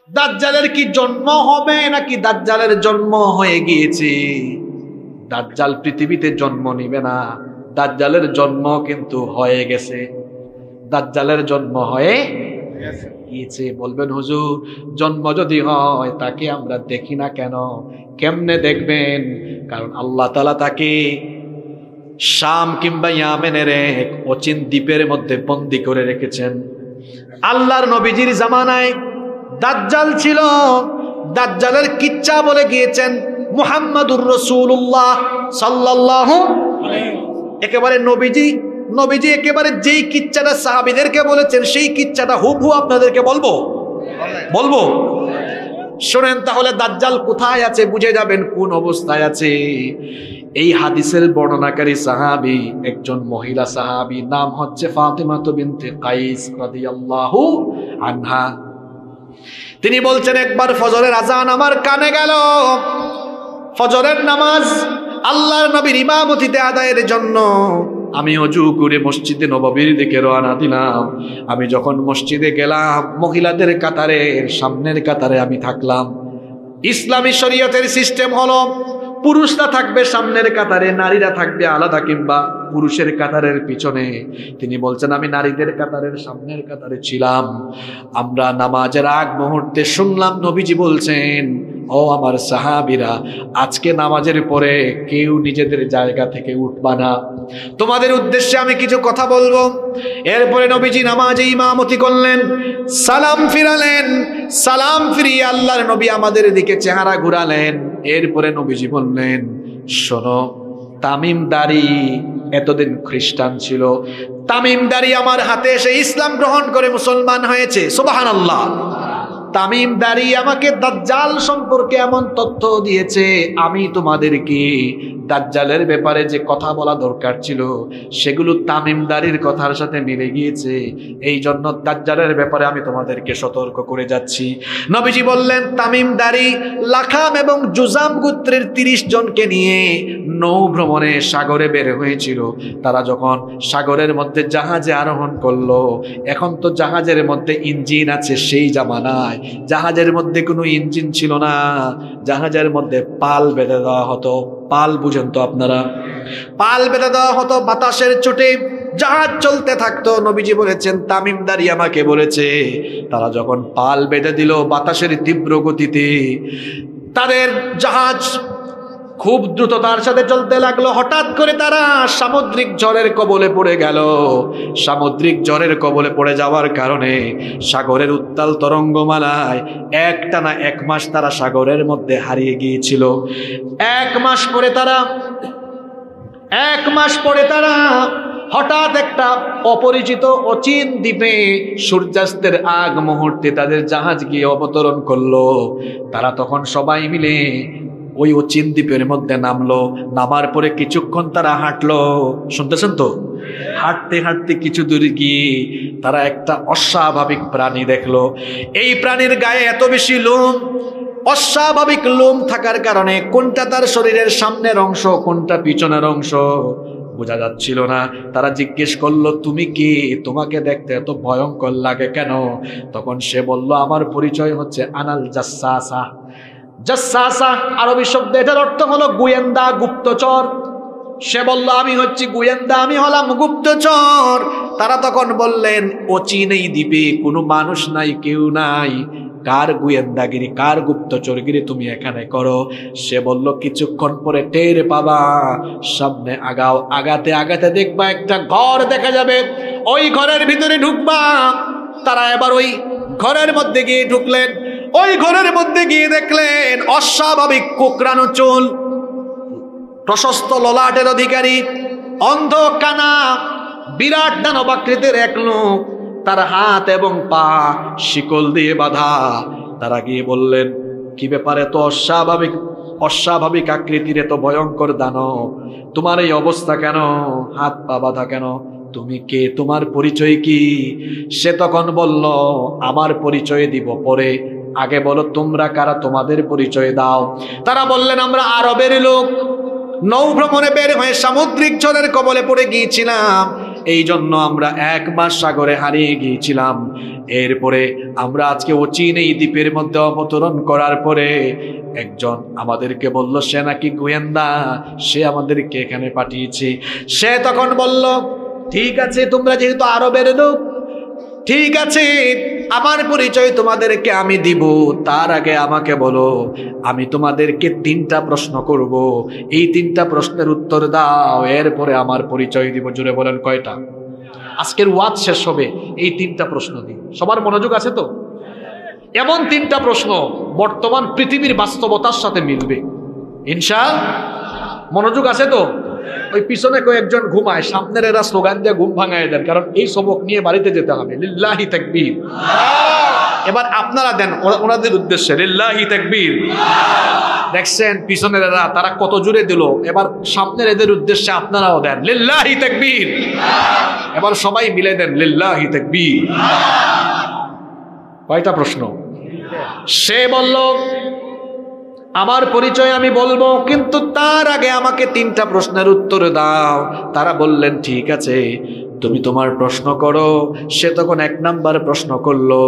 দাজ্জালের কি জন্ম হবে নাকি দাজ্জালের জন্ম হয়ে গিয়েছে? দাজ্জাল পৃথিবীতে জন্ম নিবে না, দাজ্জালের জন্ম কিন্তু হয়ে গেছে। দাজ্জালের জন্ম হয়ে গিয়েছে। বলবেন হুজুর, জন্ম যদি হয় তাকে আমরা দেখি না কেন? কেমনে দেখবেন? কারণ আল্লাহ তাআলা তাকে শাম কিংবা ইয়ামেনের এক অচিন দ্বীপের মধ্যে বন্দী করে রেখেছেন। আল্লাহর নবীজির জামানায় দাজ্জাল ছিল। দাজ্জালের কিচ্ছা বলে গিয়েছেন মুহাম্মাদুর রাসূলুল্লাহ সাল্লাল্লাহু আলাইহি। একেবারে নবীজি একেবারে যেই কিচ্ছাটা সাহাবীদেরকে বলেছেন সেই কিচ্ছাটা হুবহু আপনাদেরকে বলবো। শুনেন তাহলে দাজ্জাল কোথায় আছে বুঝে যাবেন কোন অবস্থায় আছে। এই হাদিসের বর্ণনাকারী সাহাবী একজন মহিলা সাহাবী, নাম হচ্ছে ফাতিমা বিনতে কাইস রাদিয়াল্লাহু আনহা। তিনি বলছেন, একবার ফজরের আজান আমার কানে গেল। ফজরের নামাজ আল্লাহর নবীর ইমামতিতে আদায়ের জন্য আমি ওযু করে মসজিদে নববীর দিকে রওনা দিলাম। আমি যখন মসজিদে গেলাম, মহিলাদের কাতারের সামনের কাতারে আমি থাকলাম। ইসলামী শরীয়তের সিস্টেম হলো পুরুষরা থাকবে সামনের কাতারে, নারীরা থাকবে আলাদা কিংবা পুরুষের কাতারের পিছনে। তিনি বলছেন আমি নারীদের কাতারের সামনের কাতারে ছিলাম। আমরা নামাজের আগ মুহূর্তে শুনলাম নবীজি বলছেন, ও আমার সাহাবীরা, আজকে নামাজের পরে কেউ নিজেদের জায়গা থেকে উঠবা না, তোমাদের উদ্দেশ্যে আমি কিছু কথা বলবো। এরপরে নবীজি নামাজে ইমামতি করলেন, সালাম ফিরালেন। সালাম ফিরিয়ে আল্লাহর নবী আমাদের দিকে চেহারা ঘুরালেন। এরপরে নবীজি বললেন, শোনো, তামিমদারি এতদিন খ্রিস্টান ছিল, তামিমদারি আমার হাতে এসে ইসলাম গ্রহণ করে মুসলমান হয়েছে। সুবহানাল্লাহ। তামিমদারি আমাকে দাজ্জাল সম্পর্কে এমন তথ্য দিয়েছে, আমি তোমাদেরকে দাজ্জালের ব্যাপারে যে কথা বলা দরকার ছিল সেগুলো তামিমদারির কথার সাথে মিলে গিয়েছে। এই জন্য দাজ্জালের ব্যাপারে আমি তোমাদেরকে সতর্ক করে যাচ্ছি। নবীজি বললেন, তামিমদারি লাখাম এবং জুজাম গোত্রের 30 জনকে নিয়ে নৌ ভ্রমণে সাগরে বের হয়েছিল। তারা যখন সাগরের মধ্যে জাহাজে আরোহণ করলো, এখন তো জাহাজের মধ্যে ইঞ্জিন আছে, সেই জামানায় জাহাজের মধ্যে কোনো ইঞ্জিন ছিল না, জাহাজের মধ্যে পাল বেঁধে দেওয়া হতো। পাল বুঝেন তো আপনারা? পাল বেঁধে দেওয়া হতো, বাতাসের চোটে জাহাজ চলতে থাকতো। নবীজি বলেছেন, তামিমদারি আমাকে বলেছে, তারা যখন পাল বেঁধে দিল বাতাসের তীব্র গতিতে, তাদের জাহাজ খুব দ্রুততার সাথে চলতে লাগলো। হঠাৎ করে তারা সামুদ্রিক ঝড়ের কবলে পড়ে গেল। সামুদ্রিক ঝড়ের কবলে পড়ে যাওয়ার কারণে সাগরের উত্তাল তরঙ্গমালায় একটানা 1 মাস তারা সাগরের মধ্যে হারিয়ে গিয়েছিল। 1 মাস পরে তারা হঠাৎ একটা অপরিচিত অচিন দ্বীপে সূর্যাস্তের আগ মুহূর্তে তাদের জাহাজ গিয়ে অবতরণ করলো। তারা তখন সবাই মিলে ওই অচিন দ্বীপের মধ্যে নামলো। নামার পরে কিছুক্ষণ তারা হাঁটলো, শুনতেছেন তো? হাঁটতে হাঁটতে কিছু দূরে গিয়ে তারা একটা অস্বাভাবিক প্রাণী দেখলো। এই প্রাণীর গায়ে এত বেশি লোম, অস্বাভাবিক লোম থাকার কারণে কোনটা তার শরীরের সামনের অংশ কোনটা পিছনের অংশ বোঝা যাচ্ছিল না। তারা জিজ্ঞেস করলো, তুমি কি? তোমাকে দেখতে এত ভয়ঙ্কর লাগে কেন? তখন সে বলল, আমার পরিচয় হচ্ছে আনাল জাসাসা। জাসাসা আরবি শব্দ, এটার অর্থ হলো গোয়েন্দা, গুপ্তচর। সে বলল, আমি হচ্ছি গোয়েন্দা, আমি হলাম গুপ্তচর। তারা তখন বললেন, অচিন এই দ্বীপে কোনো মানুষ নাই, কেউ নাই, কার গোয়েন্দাগিরি, কার গুপ্তচরগিরি তুমি এখানে করো? সে বলল, কিছুক্ষণ পরে টের পাবা, সামনে আগাও, আগাতে আগাতে দেখবা একটা ঘর দেখা যাবে, ওই ঘরের ভিতরে ঢুকবা। তারা এবার ওই ঘরের মধ্যে গিয়ে ঢুকলেন। ওই ঘরের মধ্যে গিয়ে দেখলেন অস্বাভাবিক কোকড়ানো চুল, প্রশস্ত ললাটের অধিকারী, অন্ধ কানা, বিরাট দানবাকৃতির এক লোক, তার হাত এবং পা শিকল দিয়ে বাঁধা। তারা গিয়ে বললেন, কি ব্যাপারে? তো অস্বাভাবিক আকৃতির এত ভয়ঙ্কর দানব, তোমার এই অবস্থা কেন? হাত পা বাঁধা কেন? তুমি কে? তোমার পরিচয় কি? সে তখন বলল, আমার পরিচয় দিব পরে, আগে বলো তোমরা কারা, তোমাদের পরিচয় দাও। তারা বললেন, আমরা আরবের লোক, নৌ ভ্রমণে বের হয়ে সামুদ্রিক ঝড়ের কবলে পড়ে গিয়েছিলাম, এই জন্য আমরা 1 মাস সাগরে হারিয়ে গিয়েছিলাম। এরপরে আমরা আজকে অচিন এই দ্বীপের মধ্যে অবতরণ করার পরে একজন আমাদেরকে বলল সে নাকি গোয়েন্দা, সে আমাদেরকে এখানে পাঠিয়েছে। সে তখন বলল, ঠিক আছে তোমরা যেহেতু আরবের লোক, ঠিক আছে আমার পরিচয় তোমাদেরকে আমি দিব, তার আগে আমাকে বলো, আমি তোমাদেরকে 3টা প্রশ্ন করব, এই 3টা প্রশ্নের উত্তর দাও, এরপরে আমার পরিচয় দিব। জুড়ে বলেন কয়টা? আজকের ওয়াজ শেষ হবে এই 3টা প্রশ্ন দিয়ে। সবার মনোযোগ আছে তো? এমন 3টা প্রশ্ন বর্তমান পৃথিবীর বাস্তবতার সাথে মিলবে ইনশাআল্লাহ। মনোযোগ আছে তো? ওই পিছনে কয়েকজন ঘুমায়, সামনের এরা স্লোগান দিয়ে ঘুম ভাঙায় দেন, কারণ এই সবক নিয়ে বাড়িতে যেতে হবে। লিল্লাহি তাকবীর। এবার আপনারা দেন ওনাদের উদ্দেশ্যে লিল্লাহি তাকবীর। দেখছেন পিছনের এরা তারা কত জোরে দিল, এবার সামনের এদের উদ্দেশ্যে আপনারাও দেন লিল্লাহি তাকবীর। এবার সবাই মিলে দেন লিল্লাহি তাকবীর। কয়টা প্রশ্ন? সে বলল আমার পরিচয় আমি বলবো, কিন্তু তার আগে আমাকে 3টা প্রশ্নের উত্তর দাও। তারা বললেন ঠিক আছে তুমি তোমার প্রশ্ন করো। সে তখন 1 নাম্বার প্রশ্ন করলো,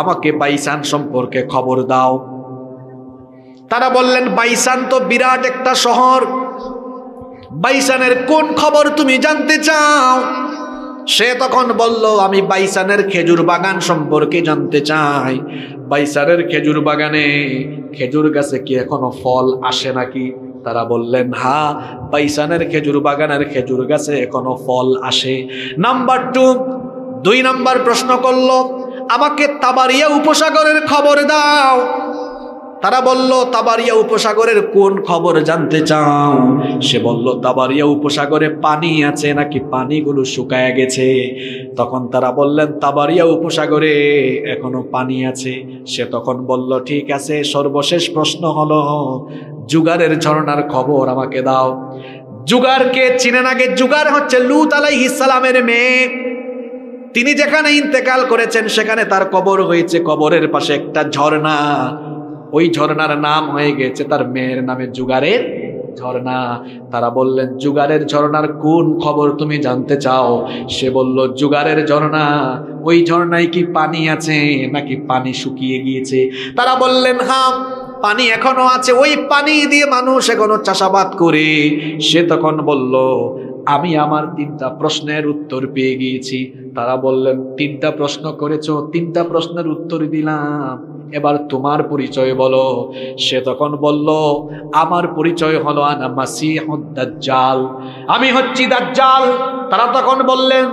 আমাকে বাইসান সম্পর্কে খবর দাও। তারা বললেন বাইসান তো বিরাট একটা শহর, বাইসানের কোন খবর তুমি জানতে চাও? সে তখন বলল আমি বাইসানের খেজুর বাগান সম্পর্কে জানতে চাই। বাইসানের খেজুর বাগানে খেজুর গাছে কি এখনো ফল আসে নাকি? তারা বললেন হ্যাঁ, বাইসানের খেজুর বাগানের খেজুর গাছে এখনো ফল আসে। নাম্বার 2 নাম্বার প্রশ্ন করলো, আমাকে তাবারিয়া উপসাগরের খবর দাও। তারা বলল তাবারিয়া উপসাগরের কোন খবর জানতে চাও? সে বলল তাবারিয়া উপসাগরে পানি আছে নাকি পানিগুলো শুকায় গেছে? তখন তারা বললেন তাবারিয়া উপসাগরে এখনো পানি আছে। সে তখন বলল ঠিক আছে সর্বশেষ প্রশ্ন হলো জুগারের ঝর্ণার খবর আমাকে দাও। জুগারকে চিনেন? আগে জুগার হচ্ছে লূত আলাইহিস সালামের মেয়ে। তিনি যেখানে ইন্তেকাল করেছেন সেখানে তার কবর হয়েছে, কবরের পাশে একটা ঝর্ণা, ওই ঝর্ণার নাম হয়ে গেছে তার মেয়ের নামে জুগারের ঝর্ণা। তারা বললেন জুগারের ঝর্ণার কোন খবর তুমি জানতে চাও? সে বলল জুগারের ঝর্ণা, ওই ঝর্ণায় কি পানি আছে নাকি পানি শুকিয়ে গিয়েছে? তারা বললেন হ্যাঁ পানি এখনো আছে, ওই পানি দিয়ে মানুষ এখনো চাষাবাদ করে। সে তখন বলল আমি আমার 3টা প্রশ্নের উত্তর পেয়ে গিয়েছি। তারা বললেন 3টা প্রশ্ন করেছো, 3টা প্রশ্নের উত্তর দিলাম, এবার তোমার পরিচয় বলো। সে তখন বলল আমার পরিচয় হলো আনা মাসিহুদ দাজ্জাল, আমি হচ্ছি দাজ্জাল। তারা তখন বললেন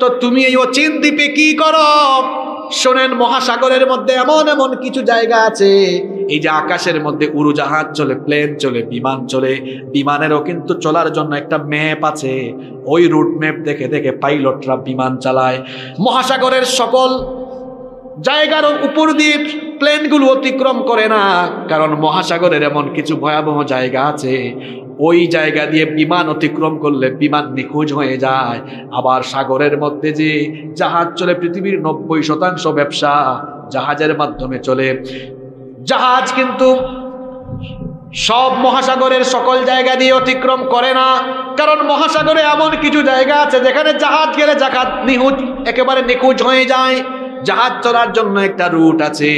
তো তুমি এই অচিন দ্বীপে কি করো? শোনেন মহাসাগরের মধ্যে এমন এমন কিছু জায়গা আছে, এই যে আকাশের মধ্যে উড়োজাহাজ চলে, প্লেন চলে, বিমান চলে, বিমানেরও কিন্তু চলার জন্য একটা ম্যাপ আছে, ওই রুট ম্যাপ দেখে দেখে পাইলটরা বিমান চালায়। মহাসাগরের সকল জায়গার উপর দিয়ে প্লেনগুলো অতিক্রম করে না, কারণ মহাসাগরের এমন কিছু ভয়াবহ জায়গা আছে, ওই জায়গা দিয়ে বিমান অতিক্রম করলে বিমান নিখোঁজ হয়ে যায়। আবার সাগরের মধ্যে যে জাহাজ চলে, পৃথিবীর 90% ব্যবসা জাহাজের মাধ্যমে চলে। জাহাজ কিন্তু সব মহাসাগরের সকল জায়গা দিয়ে অতিক্রম করে না, কারণ মহাসাগরে এমন কিছু জায়গা আছে যেখানে জাহাজ গেলে জাহাজ একেবারে নিখোঁজ হয়ে যায়। জাহাজ চলার জন্য একটা রুট আছে।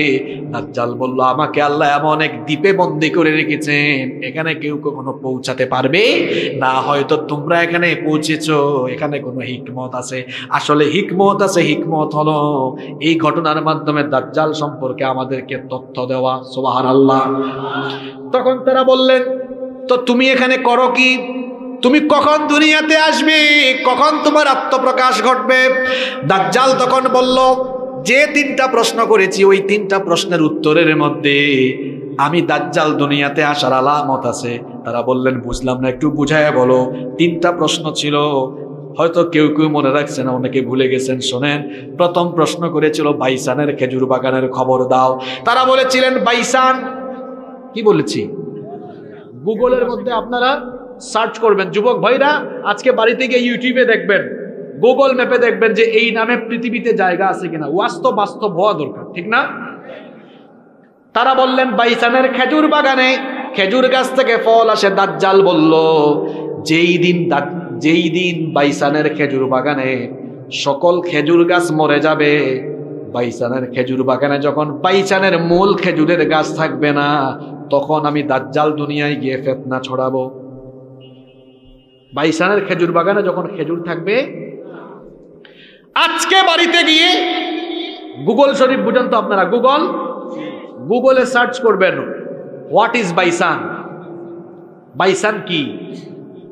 দাজ্জাল বলল আমাকে আল্লাহ এমন এক দ্বীপে বন্দী করে রেখেছেন, এখানে কেউ কখনো পৌঁছাতে পারবে না। হয়তো তোমরা এখানে পৌঁছেছো, এখানে কোনো হিকমত আছে। আসলে হিকমত আছে, হিকমত হলো এই ঘটনার মাধ্যমে দাজ্জাল সম্পর্কে আমাদেরকে তথ্য দেওয়া। সুবহানাল্লাহ। তখন তারা বললেন তো তুমি এখানে করো কি? তুমি কখন দুনিয়াতে আসবে? কখন তোমার আত্মপ্রকাশ ঘটবে? দাজ্জাল তখন বলল যে 3টা প্রশ্ন করেছি ওই 3টা প্রশ্নের উত্তরের মধ্যে আমি দাজ্জাল দুনিয়াতে আসার আলামত আছে। তারা বললেন বুঝলাম না, একটু বুঝায় বলো। 3টা প্রশ্ন ছিল, হয়তো কেউ কেউ মনে রাখছে না, অনেকে ভুলে গেছেন। শোনেন, প্রথম প্রশ্ন করেছিল বাইসানের খেজুর বাগানের খবর দাও। তারা বলেছিলেন বাইসান, কি বলেছি? গুগলের মধ্যে আপনারা সার্চ করবেন, যুবক ভাইরা আজকে বাড়িতে গিয়ে ইউটিউবে দেখবেন, গুগল ম্যাপে দেখবেন যে এই নামে পৃথিবীতে জায়গা আছে কিনা। বাস্তব হওয়া দরকার, ঠিক না? তারা বললেন বাইসানের খেজুর বাগানে খেজুর গাছ থেকে ফল আসে। দাজ্জাল বলল যেই দিন যেই দিন বাইসানের খেজুর বাগানে সকল খেজুর গাছ মরে যাবে, বাইসানের খেজুর বাগানে যখন বাইসানের মূল খেজুরের গাছ থাকবে না, তখন আমি দাজ্জাল দুনিয়ায় গিয়ে ফিতনা ছড়াবো। বাইসানের খেজুর বাগানে যখন খেজুর থাকবে, আজকে বাড়িতে গিয়ে গুগল শরীফ বুঝেন তো আপনারা, গুগলে সার্চ করবেন হোয়াট ইজ বাইসান, বাইসান কি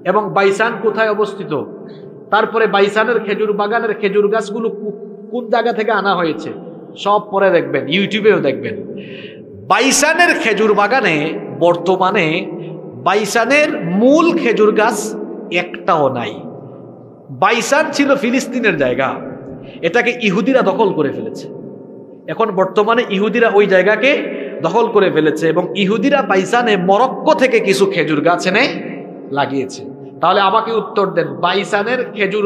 এবং বাইসান কোথায় অবস্থিত, তারপরে বাইসানের খেজুর বাগানের খেজুর গাছগুলো কোন জায়গা থেকে আনা হয়েছে, সব পরে দেখবেন, ইউটিউবেও দেখবেন। বাইসানের খেজুর বাগানে বর্তমানে বাইসানের মূল খেজুর গাছ একটাও নাই। বাইসান ছিল ফিলিস্তিনের জায়গা, এটাকে ইহুদিরা দখল করে ফেলেছে। এখন বর্তমানে ইহুদিরা ওই জায়গাকে দখল করে ফেলেছে এবং ইহুদিরা বাইসানে মরক্কো থেকে কিছু খেজুর গাছ এনে লাগিয়েছে। তাহলে আমাকে উত্তর দেন, বাইসানের খেজুর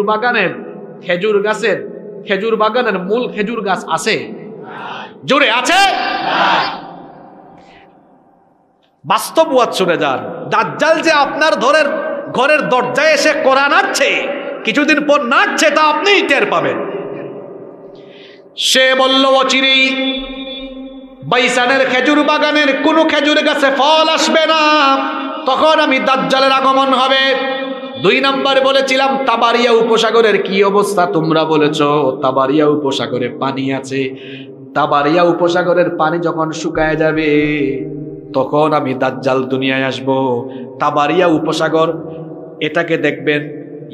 বাগানের মূল খেজুর গাছ আছে? জোরে আছে? বাস্তববাদ শুনে যান। দাজ্জাল যে আপনার ঘরের দরজায় এসে কোরআন নাড়ছে, কিছুদিন পর নাড়ছে, তা আপনিই টের পাবেন। সে বলল অচিরেই বাইসানের খেজুর বাগানের কোনো খেজুর গাছে ফল আসবে না, তখন আমি দাজ্জালের আগমন হবে। 2 নম্বর বলেছিলাম তাবারিয়া উপসাগরের কি অবস্থা, তোমরা বলেছ তাবারিয়া উপসাগরে পানি আছে। তাবারিয়া উপসাগরের পানি যখন শুকায় যাবে, তখন আমি দাজ্জাল দুনিয়ায় আসব। তাবারিয়া উপসাগর, এটাকে দেখবেন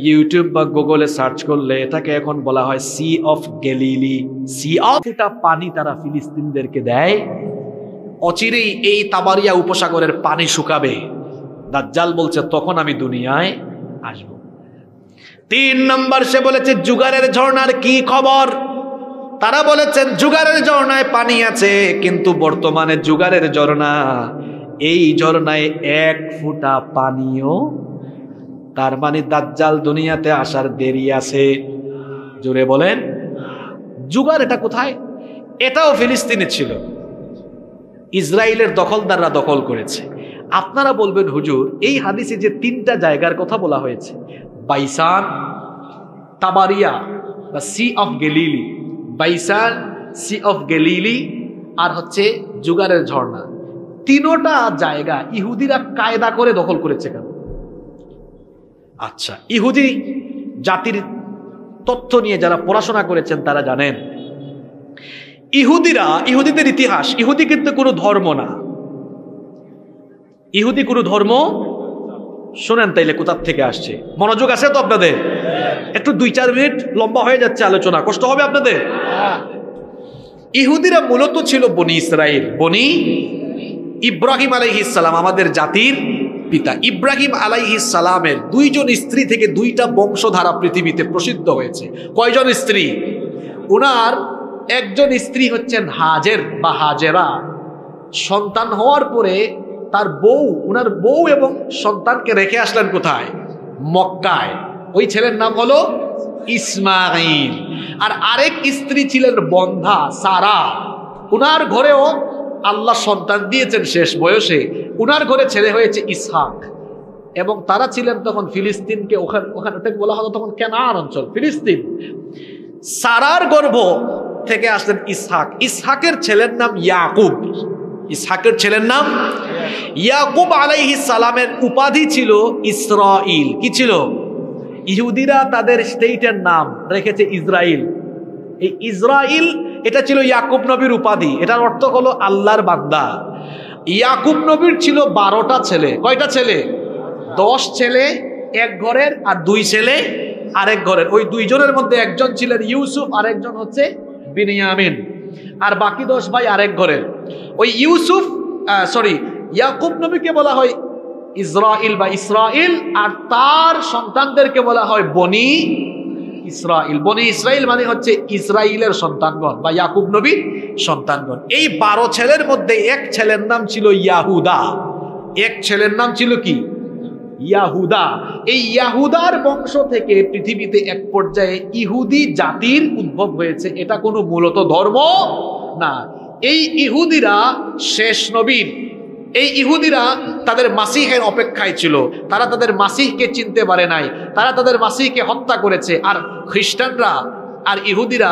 ইউটিউব বা গুগলে সার্চ করলে, এটাকে এখন বলা হয় sea of Galilee. Sea of, এটা পানি তারা ফিলিস্তিনদেরকে দেয়। অচিরেই এই তাবারিয়া উপসাগরের পানি শুকাবে। দাজ্জাল বলছে তখন আমি দুনিয়ায় আসব। 3 নম্বর সে বলেছে জুগারের ঝর্ণার কি খবর, তারা বলেছেন জুগারের ঝর্ণায় পানি আছে, কিন্তু বর্তমানে জুগারের ঝর্ণা, এই ঝর্ণায় 1 ফোঁটা পানিও, তার মানে দাজ্জাল দুনিয়াতে আসার দেরি আছে। জোরে বলেন। জুগার এটা কোথায়? এটাও ফিলিস্তিনে ছিল, ইসরায়েলের দখলদাররা দখল করেছে। আপনারা বলবেন হুজুর এই হাদিসে যে 3টা জায়গার কথা বলা হয়েছে, বাইসান, তাবারিয়া বা sea of Galilee, Beisan, sea of Galilee আর হচ্ছে জুগারের ঝর্ণা, 3টা জায়গা ইহুদিরা কায়দা করে দখল করেছে কেন? আচ্ছা, ইহুদি জাতির তথ্য নিয়ে যারা পড়াশোনা করেছেন তারা জানেন, ইহুদিদের ইতিহাস, ইহুদি কিন্তু কোনো ধর্ম না। ইহুদি কোনো ধর্ম, শোনেন তাইলে কোথার থেকে আসছে, মনোযোগ আছে তো আপনাদের? একটু 2-4 মিনিট লম্বা হয়ে যাচ্ছে আলোচনা, কষ্ট হবে আপনাদের? ইহুদিরা মূলত ছিল বনি ইসরাইল, বনি ইব্রাহিম আলাইহিস সালাম, আমাদের জাতির পিতা। ইব্রাহিম আলাইহিস সালামের 2 জন স্ত্রী থেকে 2টা বংশধারা পৃথিবীতে প্রসিদ্ধ হয়েছে। কয়জন স্ত্রী? উনার একজন স্ত্রী হচ্ছেন হাজের বা হাজেরা। সন্তান হওয়ার পরে তার উনার বউ এবং সন্তানকে রেখে আসলেন কোথায়? মক্কায়। ওই ছেলের নাম হলো ইসমাঈল। আর আরেক স্ত্রী ছিলেন বন্ধা, সারা। উনার ঘরেও আল্লাহ সন্তান দিয়েছেন শেষ বয়সে। উনার ঘরে ছেলে হয়েছে ইসহাক। এবং তারা ছিলেন তখন ফিলিস্তিনকে, ওখানে বলা হতো তখন কেনান অঞ্চল, ফিলিস্তিন। সারার গর্ভ থেকে আসলেন ইসহাক। ইসহাকের ছেলের নাম ইয়াকুব। ইসহাকের ছেলের নাম ইয়াকুব আলাইহিস সালামের উপাধি ছিল ইসরাইল। কি ছিল? ইহুদিরা তাদের স্টেটের নাম রেখেছে ইসরাইল। এই ইসরাইল এটা ছিল ইয়াকুব নবীর উপাধি। এটার অর্থ হলো আল্লাহর বান্দা। ইয়াকুব নবীর ছিল 12টা ছেলে। কয়টা ছেলে? 10 ছেলে এক ঘরের আর 2 ছেলে আরেক ঘরের। ওই 2 জনের মধ্যে একজন ছিলেন ইউসুফ, আর একজন হচ্ছে বিনিয়ামিন, আর বাকি 10 ভাই আরেক ঘরের। ওই ইয়াকুব নবীকে বলা হয় ইসরাইল বা ইসরাইল, আর তার সন্তানদেরকে বলা হয় বনি ইসরাইল। বনি ইসরাইল মানে হচ্ছে ইসরাইলের সন্তানগণ বা ইয়াকুব নবীর সন্তানগণ। এই 12 ছেলের মধ্যে এক ছেলের নাম ছিল ইয়াহুদা। এক ছেলের নাম ছিল কি? ইয়াহুদা। এই ইয়াহুদার বংশ থেকে পৃথিবীতে এক পর্যায়ে ইহুদি জাতির উদ্ভব হয়েছে। এটা কোনো মূলত ধর্ম না। এই ইহুদিরা শেষ নবীর এই ইহুদিরা তাদের মাসিহের অপেক্ষায় ছিল, তারা তাদের মাসিহকে চিনতে পারে নাই, তারা তাদের মাসিহকে হত্যা করেছে। আর খ্রিস্টানরা আর ইহুদিরা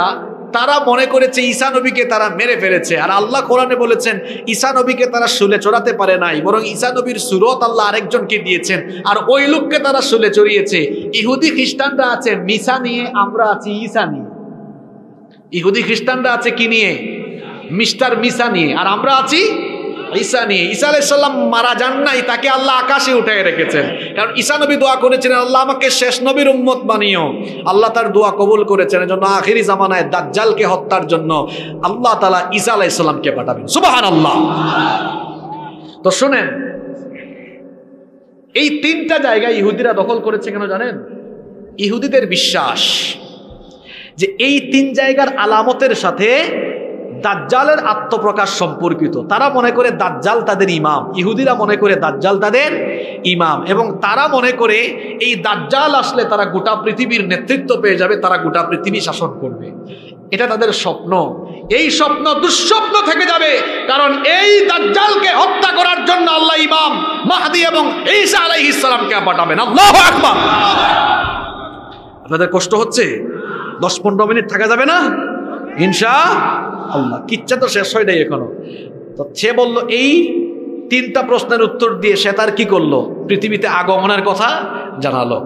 তারা মনে করেছে ঈসা নবীকে তারা মেরে ফেলেছে। আর আল্লাহ কোরআনে বলেছেন ঈসা নবীকে তারা শুলে চড়াতে পারে নাই, বরং ঈসা নবীর সুরত আল্লাহ আরেকজনকে দিয়েছেন, আর ওই লোককে তারা শুলে চড়িয়েছে। ইহুদি খ্রিস্টানরা আছে মিসা নিয়ে, আমরা আছি ঈসা নিয়ে। ইহুদি খ্রিস্টানরা আছে কি নিয়ে? মিস্টার মিসা নিয়ে, আর আমরা আছি ঈসা নিয়ে। ঈসা আলাইহিস সালাম মারা যান নাই, তাকে আল্লাহ আকাশে উঠায় রেখেছেন। কারণ ঈসা নবী দোয়া করেছিলেন, আল্লাহ আমাকে শেষ নবীর উম্মত বানিও। আল্লাহ তার দোয়া কবুল করেছেন। এজন্য আখিরি জামানায় দাজ্জালকে হত্যার জন্য আল্লাহ তাআলা ঈসা আলাইহিস সালামকে পাঠাবেন। সুবহানাল্লাহ। তো শুনেন, এই তিনটা জায়গায় ইহুদিরা দখল করেছে কেন জানেন? ইহুদিদের বিশ্বাস যে এই তিন জায়গার আলামতের সাথে দাজ্জালের আত্মপ্রকাশ সম্পর্কিত। তারা মনে করে দাজ্জাল তাদের ইমাম, ইহুদিরা মনে করে দাজ্জাল তাদের ইমাম, এবং তারা মনে করে এই দাজ্জাল আসলে তারা গোটা পৃথিবীর নেতৃত্ব পেয়ে যাবে, তারা গোটা পৃথিবী শাসন করবে। এটা তাদের স্বপ্ন। এই স্বপ্ন দুঃস্বপ্ন থেকে যাবে, কারণ এই দাজ্জালকে হত্যা করার জন্য আল্লাহ ইমাম মাহদী এবং ঈসা আলাইহিস সালামকে পাঠাবেন। আল্লাহু আকবার। আপনাদের কষ্ট হচ্ছে? 10-15 মিনিট থাকা যাবে না ইনশাআল্লাহ? কিচ্ছা তো শেষ হয় নাই এখনো। তো সে বলল, এই তিনটা প্রশ্নের উত্তর দিয়ে সে তার কি করলো? পৃথিবীতে আগমনের কথা জানালো।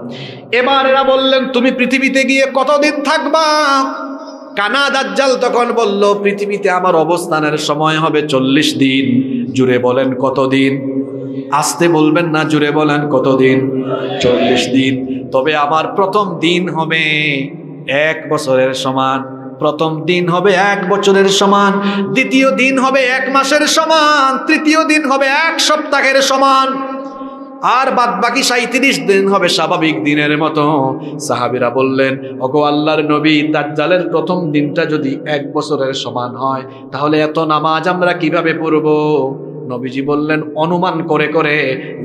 এবার এরা বললেন, তুমি পৃথিবীতে গিয়ে কতদিন থাকবা? কানা দাজ্জাল তখন বলল, পৃথিবীতে আমার অবস্থানের সময় হবে 40 দিন। জুড়ে বলেন কতদিন? আস্তে বলবেন না, জুড়ে বলেন কতদিন? 40 দিন। তবে আমার প্রথম দিন হবে 1 বছরের সমান, প্রথম দিন হবে 1 বছরের সমান, দ্বিতীয় দিন হবে 1 মাসের সমান, তৃতীয় দিন হবে 1 সপ্তাহের সমান, আর বাদ বাকি 37 দিন হবে স্বাভাবিক দিনের মতো। সাহাবীরা বললেন, ওগো আল্লাহর নবী, দাজ্জালের প্রথম দিনটা যদি 1 বছরের সমান হয়, তাহলে এত নামাজ আমরা কিভাবে পড়ব? নবীজি বললেন, অনুমান করে করে,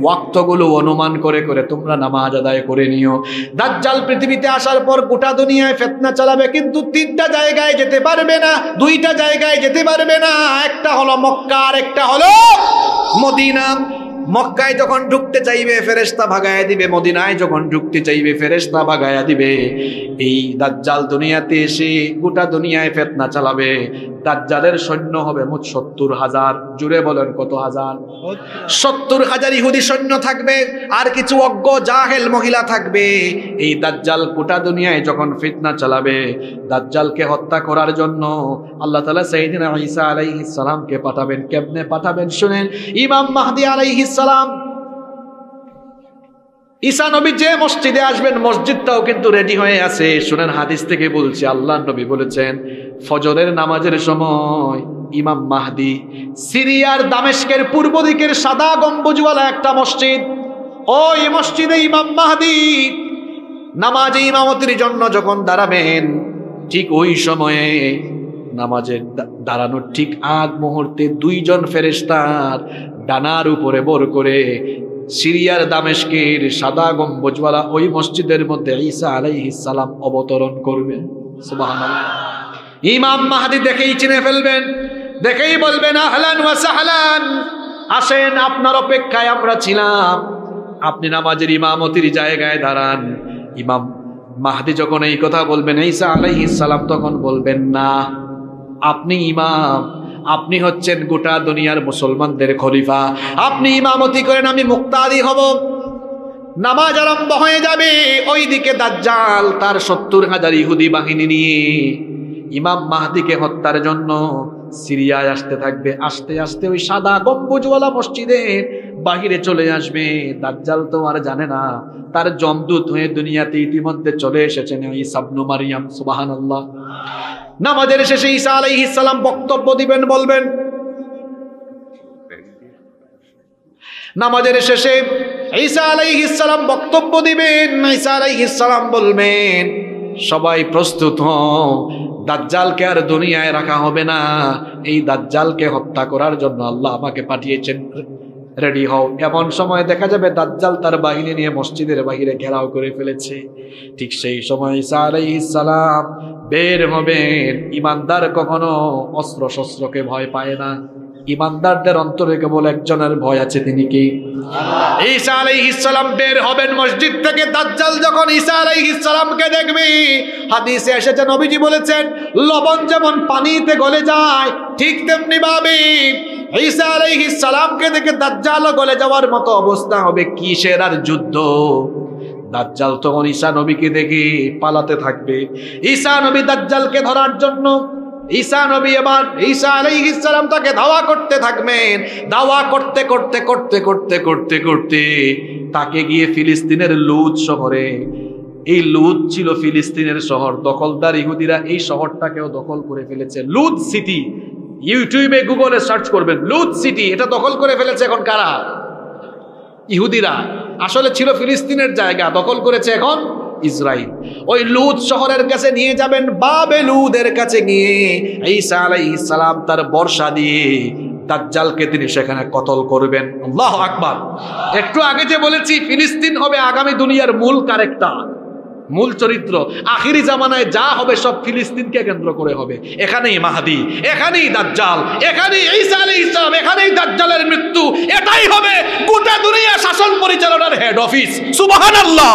ওয়াক্তগুলো অনুমান করে করে তোমরা নামাজ আদায় করে নিও। দাজ্জাল পৃথিবীতে আসার পর গোটা দুনিয়ায় ফিতনা চালাবে, কিন্তু 3টা জায়গায় যেতে পারবে না, 2টা জায়গায় যেতে পারবে না। একটা হলো মক্কা, আর একটা হলো মদিনা। মক্কায় যখন ঢুকতে চাইবে ফেরেশতা ভাগায়া দিবে, মদিনায় যখন ঢুকতে চাইবে ফেরেশতা ভাগায়া দিবে। এই দাজ্জাল দুনিয়াতে এসে গোটা দুনিয়ায় ফিতনা চালাবে। দাজ্জালের সৈন্য হবে মোট 70,000। জুড়ে বলেন কত হাজার? 70,000 ইহুদি সৈন্য থাকবে, আর কিছু অজ্ঞ জাহেল মহিলা থাকবে। এই দাজ্জাল গোটা দুনিয়ায় যখন ফিতনা চালাবে, দাজ্জালকে হত্যা করার জন্য আল্লাহ তাআলা সাইয়েদনা ঈসা আলাইহিস সালামকে পাঠাবেন। কেমনে পাঠাবেন শুনেন। ইমাম মাহদী আলাইহিস সালাম, ঈসা নবী যে মসজিদে আসবেন, মসজিদটাও কিন্তু রেডি হয়ে আছে। শুনেন, হাদিস থেকে বলছি, আল্লাহর নবী বলেছেন, ফজরের নামাজের সময় ইমাম মাহদী সিরিয়ার দামেস্কের পূর্ব দিকের সাদা গম্বুজওয়ালা একটা মসজিদ, ওই মসজিদে ইমাম মাহদী নামাজে ইমামতির জন্য যখন দাঁড়াবেন, ঠিক ওই সময়ে নামাজে দাঁড়ানোর ঠিক আগ মুহূর্তে 2 জন ফেরেশতার ডানার উপরে বর করে সিরিয়ার দামেস্কের সাদা গম্বুজওয়ালা ওই মসজিদের মধ্যে ঈসা আলাইহিস সালাম অবতরণ করবেন। সুবহানাল্লাহ। ইমাম মাহদী দেখেই চিনে ফেলবেন, দেখেই বলবেন, আহলান ওয়া সাহলান, আসেন, আপনার অপেক্ষায় আমরা ছিলাম, আপনি নামাজের ইমামতির জায়গায় দাঁড়ান। ইমাম মাহদী যখন এই কথা বলবেন, ঈসা আলাইহিস সালাম তখন বলবেন, না, আপনি ইমাম, আপনি হচ্ছেন গোটা দুনিয়ার মুসলমানদের খলিফা, আপনি ইমামতি করেন, আমি মুক্তাদি হব। নামাজ আরম্ভ হয়ে যাবে। ওইদিকে দাজ্জাল তার 70,000 ইহুদি বাহিনী নিয়ে ইমাম মাহদীকে হত্যার জন্য সিরিয়ায় আসতে থাকবে। আস্তে আস্তে ওই সাদা গম্বুজওয়ালা মসজিদের বাহিরে চলে আসবে। দাজ্জাল তো আর জানে না, তার জমদূত হয়ে দুনিয়াতে ইতিমধ্যে চলে এসেছেন ঈসা ইবনে মারইয়াম। সুবহানাল্লাহ। নামাজের শেষে ঈসা আলাইহিস সালাম বক্তব্য দিবেন, বলবেন, নামাজের শেষে ঈসা আলাইহিস সালাম বক্তব্য দিবেন। ঈসা আলাইহিস সালাম বলবেন, সবাই প্রস্তুত হও, দাজ্জালকে আর দুনিয়ায় রাখা হবে না, এই দাজ্জালকে হত্যা করার জন্য আল্লাহ আমাকে পাঠিয়েছেন, রেডি হও। এমন সময় দেখা যাবে দাজ্জাল তার বাহিনী নিয়ে মসজিদের বাহিরে ঘেরাও করে ফেলেছে। ঠিক সেই সময় ঈসা আলাইহিস সালাম বের হবেন। ইমানদার কখনো অস্ত্র শস্ত্রকে ভয় পায় না। ইমানদারদের অন্তরে কেবল একজনের ভয় আছে, তিনি কি? ঈসা আলাইহিস সালাম বের হবেন মসজিদ থেকে। দাজ্জাল যখন ঈসা আলাইহিস সালামকে দেখবে, হাদিসে এসেছে নবীজি বলেছেন লবণ যেমন পানিতে গলে যায় ঠিক তেমনি ভাবে ঈসা আলাইহিস সালামকে দেখে দাজ্জাল গলে যাওয়ার মতো অবস্থা হবে। কিসের আর যুদ্ধ? দাজ্জাল তখন ঈসা নবীকে দেখে পালাতে থাকবে। ঈসা নবী দাজ্জালকে ধরার জন্য ঈসা নবী এবার ঈসা আলাইহিস সালাম তাকে ধাওয়া করতে থাকবেন। ধাওয়া করতে করতে করতে করতে করতে করতে তাকে গিয়ে ফিলিস্তিনের লুদ শহরে, এই লুদ ছিল ফিলিস্তিনের শহর, দখলদার ইহুদিরা এই শহরটাকেও দখল করে ফেলেছে। লুদ সিটি, ইউটিউবে গুগলে সার্চ করবেন লুদ সিটি, এটা দখল করে ফেলেছে এখন কারা? ইহুদিরা। আসলে ছিল ফিলিস্তিনের জায়গা, দখল করেছে এখন ইসরাইল। ওই লুদ শহরের কাছে নিয়ে যাবেন, বাবে লুদের কাছে গিয়ে ঈসা আলাইহিস সালাম তার বর্ষা দিয়ে দাজ্জালকে তিনি সেখানে কতল করবেন। আল্লাহু আকবার। একটু আগে যে বলেছি ফিলিস্তিন হবে আগামী দুনিয়ার মূল ক্যারেক্টার, মূল চরিত্র। আখিরি জামানায় যা হবে সব ফিলিস্তিনকে কেন্দ্র করে হবে। এখানেই মাহদি, এখানেই দাজ্জাল, এখানেই ঈসা আলাইহিস সালাম, এখানেই দাজ্জালের মৃত্যু। এটাই হবে গোটা দুনিয়া শাসন পরিচালনার হেড অফিস। সুবহানাল্লাহ।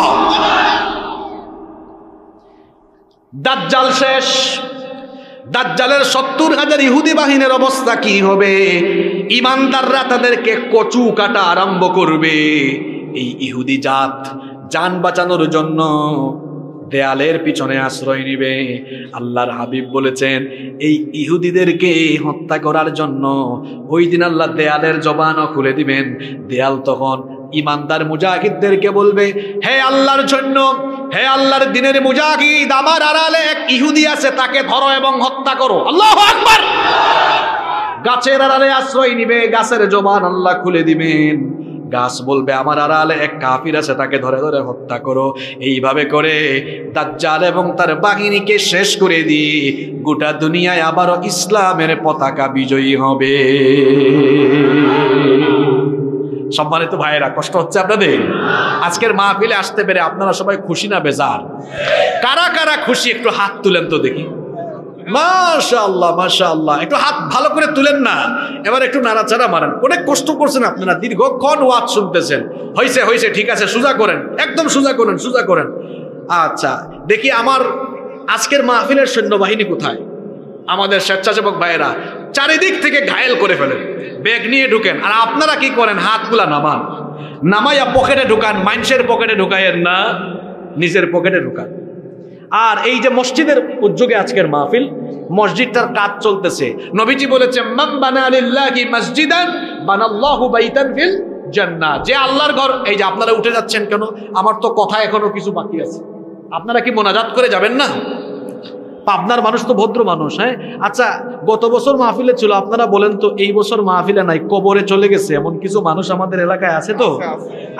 দাজ্জাল শেষ। দাজ্জালের 70,000 ইহুদি বাহিনীর অবস্থা কি হবে? ইমানদাররা তাদেরকে কচু কাটা আরম্ভ করবে। এই ইহুদি জাত জান বাঁচানোর জন্য দেয়ালের পিছনে আশ্রয় নিবে। আল্লাহর হাবিব বলেছেন এই ইহুদিদেরকে হত্যা করার জন্য ওই দিন আল্লাহ দেয়ালের জবানও খুলে দিবেন। দেয়াল তখন ইমানদার মুজাহিদদেরকে বলবে, হে আল্লাহর জন্য, হে আল্লাহর দিনের মুজাহিদ, আমার আড়ালে এক ইহুদি আছে, তাকে ধরো এবং হত্যা করো। আল্লাহু আকবার। গাছের আড়ালে আশ্রয় নিবে, গাছের জবান আল্লাহ খুলে দিবেন। গাছ বলবে আমার আড়ালে এক কাফির আছে, তাকে ধরে ধরে হত্যা করো। এইভাবে করে দাজ্জাল এবং তার বাহিনীকে শেষ করে দিয়ে গোটা দুনিয়ায় আবারও ইসলামের পতাকা বিজয়ী হবে। সম্মানিত ভাইয়েরা, কষ্ট হচ্ছে আপনাদের? আজকের মাহফিলে আসতে পেরে আপনারা সবাই খুশি না বেজার? কারা কারা খুশি একটু হাত তুলেন তো দেখি। মাশাআল্লাহ মাশাআল্লাহ। একটু হাত ভালো করে তুলেন না, এবার একটু নাড়াচাড়া মারেন। অনেক কষ্ট করছেন আপনারা, দীর্ঘক্ষণ ওয়াজ শুনতেছেন। হয়েছে হয়েছে, ঠিক আছে, সোজা করেন, একদম সোজা করেন, সোজা করেন। আচ্ছা দেখি আমার আজকের মাহফিলের সৈন্যবাহিনী কোথায়? আমাদের স্বেচ্ছাসেবক ভাইয়েরা চারিদিক থেকে ঘায়েল করে ফেলেন, ব্যাগ নিয়ে ঢুকেন। আর আপনারা কি করেন? হাতগুলা নামান, নামাইয়া পকেটে ঢুকান। মানুষের পকেটে ঢুকাইয়েন না, নিজের পকেটে ঢুকান। আর এই যে মসজিদের উদ্যোগে আজকের মাহফিল, মসজিদটার কাজ চলতেছে। নবীজি বলেছে মান বানা লিল্লাহি মসজিদান বানাল্লাহু বাইতান ফিল জান্নাহ। যে আল্লাহর ঘর, এই যে আপনারা উঠে যাচ্ছেন কেন? আমার তো কথা এখনো কিছু বাকি আছে। আপনারা কি মোনাজাত করে যাবেন না? পাবনার মানুষ তো ভদ্র মানুষ। হ্যাঁ আচ্ছা, গত বছর মাহফিলে ছিল, আপনারা বলেন তো এই বছর মাহফিলে নাই, কবরে চলে গেছে এমন কিছু মানুষ আমাদের এলাকায় আছে তো?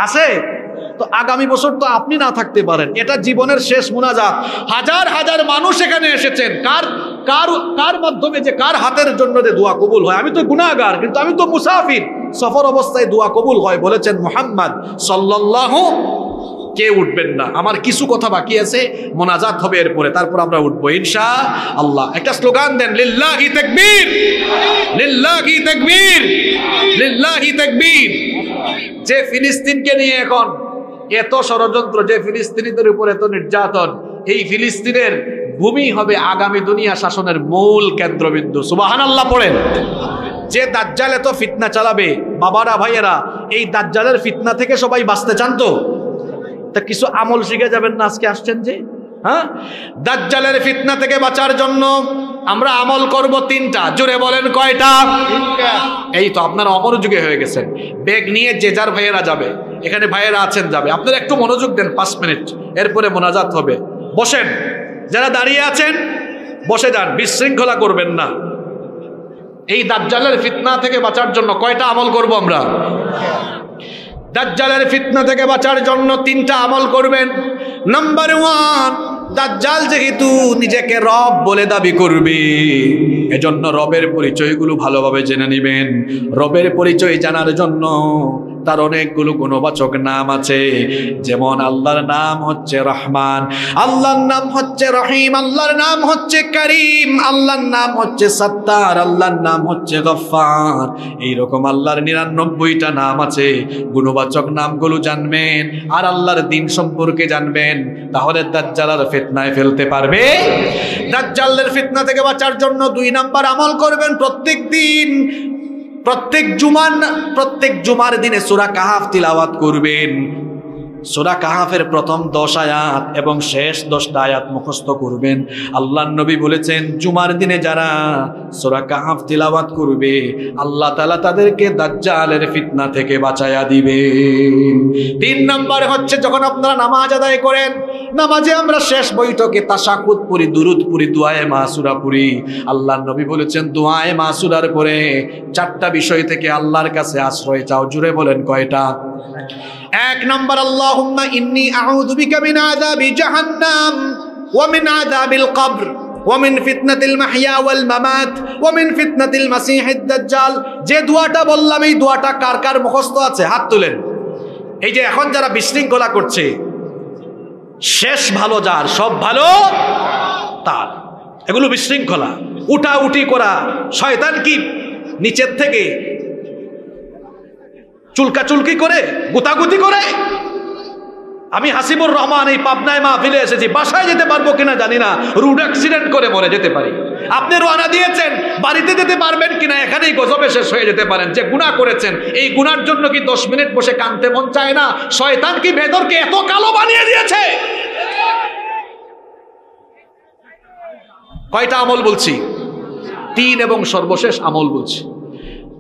আছে তো আগামী বছর তো আপনি না থাকতে পারেন। এটা জীবনের শেষ মুনাজাত। হাজার হাজার মানুষ এখানে এসেছেন। কার কার কার মাধ্যমে, যে কার হাতের জন্য যে দোয়া কবুল হয়? আমি তো গুনাহগার, কিন্তু আমি তো মুসাফির, সফর অবস্থায় দোয়া কবুল হয় বলেছেন মুহাম্মদ সাল্লাল্লাহু। কে উঠবেন না? আমার কিছু কথা বাকি আছে, মোনাজাত হবে এরপরে, তারপর আমরা উঠবো ইনশাআল্লাহ। একটা স্লোগান দেন, লিল্লাহি তাকবীর, লিল্লাহি তাকবীর, লিল্লাহি তাকবীর। যে ফিলিস্তিনকে নিয়ে এখন এত ষড়যন্ত্র, যে ফিলিস্তিনিদের উপর এত নির্যাতন, এই ফিলিস্তিনের ভূমি হবে আগামী দুনিয়া শাসনের মূল কেন্দ্রবিন্দু। সুবহানাল্লাহ পড়েন। যে দাজ্জাল এত ফিতনা চালাবে, বাবারা ভাইয়েরা, এই দাজ্জালের ফিতনা থেকে সবাই বাঁচতে চান তো? তা কিছু আমল শিখে যাবেন না আজকে আসছেন যে? হ্যাঁ, দাজ্জালের ফিতনা থেকে বাঁচার জন্য আমরা আমল করব 3টা। জোরে বলেন কয়টা? এই তো আপনারা অমনোযোগী হয়ে গেছেন। ব্যাগ নিয়ে যে যার ভাইয়েরা যাবে, এখানে ভাইয়েরা আছেন যাবে। আপনারা একটু মনোযোগ দেন, 5 মিনিট, এরপরে মোনাজাত হবে। বসেন, যারা দাঁড়িয়ে আছেন বসে যান, বিশৃঙ্খলা করবেন না। এই দাজ্জালের ফিতনা থেকে বাঁচার জন্য কয়টা আমল করব আমরা? দাজ্জালের ফিতনা থেকে বাঁচার জন্য 3টা আমল করবেন। নাম্বার 1, দাজ্জাল যেহেতু নিজেকে রব বলে দাবি করবে, এজন্য রবের পরিচয়গুলো ভালোভাবে জেনে নেবেন। রবের পরিচয় জানার জন্য তার অনেকগুলো গুণবাচক নাম আছে। যেমন আল্লাহর নাম হচ্ছে রহমান, আল্লাহর নাম হচ্ছে রহিম, আল্লাহর নাম হচ্ছে করিম, আল্লাহর নাম হচ্ছে সত্তার, আল্লাহর নাম হচ্ছে গফফার। এইরকম আল্লাহর 99টা নাম আছে। গুণবাচক নামগুলো জানবেন আর আল্লাহর দিন সম্পর্কে জানবেন, তাহলে দাজ্জালের ফিতনায় ফেলতে পারবে। দাজ্জালের ফিতনা থেকে বাঁচার জন্য 2 নাম্বার আমল করবেন। প্রত্যেক দিন, প্রত্যেক জুমার দিনে সূরা কাহাফ তিলাওয়াত করবেন। সূরা কাহাফের প্রথম 10 আয়াত এবং শেষ 10টা আয়াত মুখস্থ করবেন। আল্লাহর নবী বলেছেন, জুমার দিনে যারা সূরা কাহাফ তিলাওয়াত করবে, আল্লাহ তাআলা তাদেরকে দাজ্জালের ফিতনা থেকে বাঁচায়া দিবেন। 3 নাম্বার হচ্ছে, যখন আপনারা নামাজ আদায় করেন, নামাজে আমরা শেষ বৈঠকে তাশাহুদ পড়ি, দুরুদ পড়ি, দুআয়ে মাসুরা পড়ি। আল্লাহর নবী বলেছেন, দুআয়ে মাসুরার পরে 4টা বিষয় থেকে আল্লাহর কাছে আশ্রয় চাও। জুড়ে বলেন কয়টা? 1 নাম্বার, আল্লাহুম্মা ইন্নী আউযু বিকা মিন আযাবি জাহান্নাম ওয়া মিন আযাবিল কবর ওয়া মিন ফিতনাতিল মাহইয়া ওয়াল মামাত ওয়া মিন ফিতনাতিল মাসিহিদ দাজ্জাল। যে দোয়াটা বললাম, এই দোয়াটা কার কার মুখস্থ আছে? হাত তুলেন। এই যে এখন যারা বিশৃঙ্খলা করছে, শেষ ভালো যার, সব ভালো তার, এগুলো বিশৃঙ্খলা, উঠাউঠি করা, শয়তান কি নিচের থেকে চুলকাচুলকি করে, গুতাগুতি করে। আমি হাসিবুর রহমান এই পাবনায় মাহফিলে এসেছি, বাসায় যেতে পারবো কিনা জানি না, রোড অ্যাক্সিডেন্ট করে মরে যেতে পারি। আপনি রওনা দিয়েছেন, বাড়িতে যেতে পারবেন কিনা এখানেই গজবে শেষ হয়ে যেতে পারেন। যে গুনাহ করেছেন, এই গুনার জন্য কি 10 মিনিট বসে কাঁদতে মন চায় না? শয়তান কি ভেতরকে এত কালো বানিয়ে দিয়েছে? কয়টা আমল বলছি? 3 এবং সর্বশেষ আমল বলছি।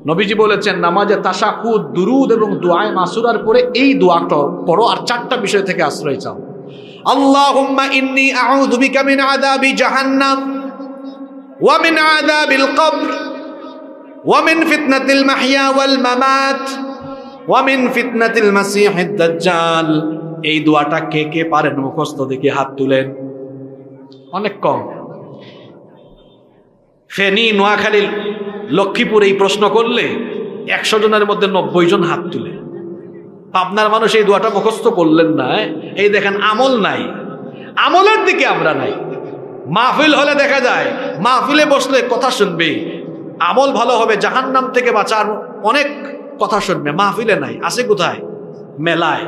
নবীজি বলেছেন, নামাজে তাশাহুদ, দুরুদ এবং দুআয়ে মাসুরার পরে এই দোয়াটা পড়ো আর 4টা বিষয় থেকে আশ্রয় চাও। আল্লাহুম্মা ইন্নী আউযু বিকা মিন আযাবি জাহান্নাম ওয়া মিন আযাবিল কবর ওয়া মিন ফিতনাতিল মাহইয়া ওয়াল মামাত ওয়া মিন ফিতনাতিল মাসিহিদ দাজ্জাল। এই দোয়াটা কে কে পারেন মুখস্থ? দেখি হাত তুলেন। অনেক কম। ফেনী, নোয়াখালী, লক্ষ্মীপুর এই প্রশ্ন করলে 100 জনের মধ্যে 90 জন হাত তুলে। পাবনার মানুষ এই দোয়াটা মুখস্থ করলেন না। এই দেখেন, আমল নাই, আমলের দিকে আমরা নাই। মাহফিল হলে দেখা যায়, মাহফিলে বসলে কথা শুনবে, আমল ভালো হবে, জাহান্নাম থেকে বাঁচার অনেক কথা শুনবে। মাহফিলে নাই, আছে কোথায়? মেলায়।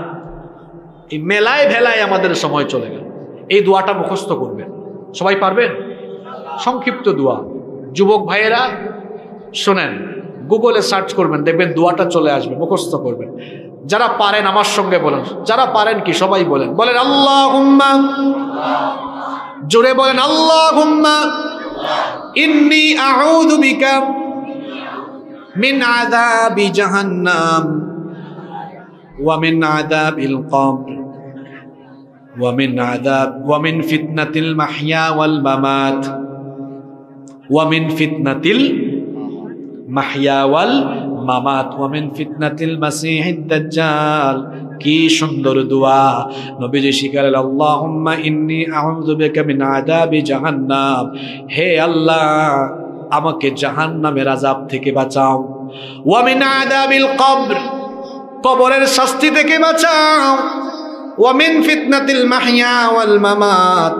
এই মেলায় ভেলায় আমাদের সময় চলে গেল। এই দোয়াটা মুখস্থ করবেন। সবাই পারবেন? সংক্ষিপ্ত দোয়া। যুবক ভাইয়েরা শোনেন, গুগলে সার্চ করবেন, দেখবেন দোয়াটা চলে আসবে, মুখস্থ করবেন। যারা পারেন আমার সঙ্গে বলেন, যারা পারেন কি সবাই বলেন, বলেন আল্লাহুম্মা, জোরে বলেন আল্লাহুম্মা ইন্নী আউযু বিকা মিন আযাবি জাহান্নাম ওয়া মিন আযাবিল কবর ওয়া মিন ফিতনাতিল মাহইয়া ওয়াল মামাত ওয়া মিন ফিতনাতিল মাহইয়া ওয়াল মামাত ওয়া মিন ফিতনাতিল মাসিহিদ দাজ্জাল। কি সুন্দর দোয়া! নবীজি শিখালেন, আল্লাহুম্মা ইন্নী আউযু বিকা মিন আযাবি জাহান্নাম, হে আল্লাহ আমাকে জাহান্নামের আযাব থেকে বাঁচাও। ওয়া মিন আযাবিল কবর, কবরের শাস্তি থেকে বাঁচাও। ওয়া মিন ফিতনাতিল মাহইয়া ওয়াল মামাত,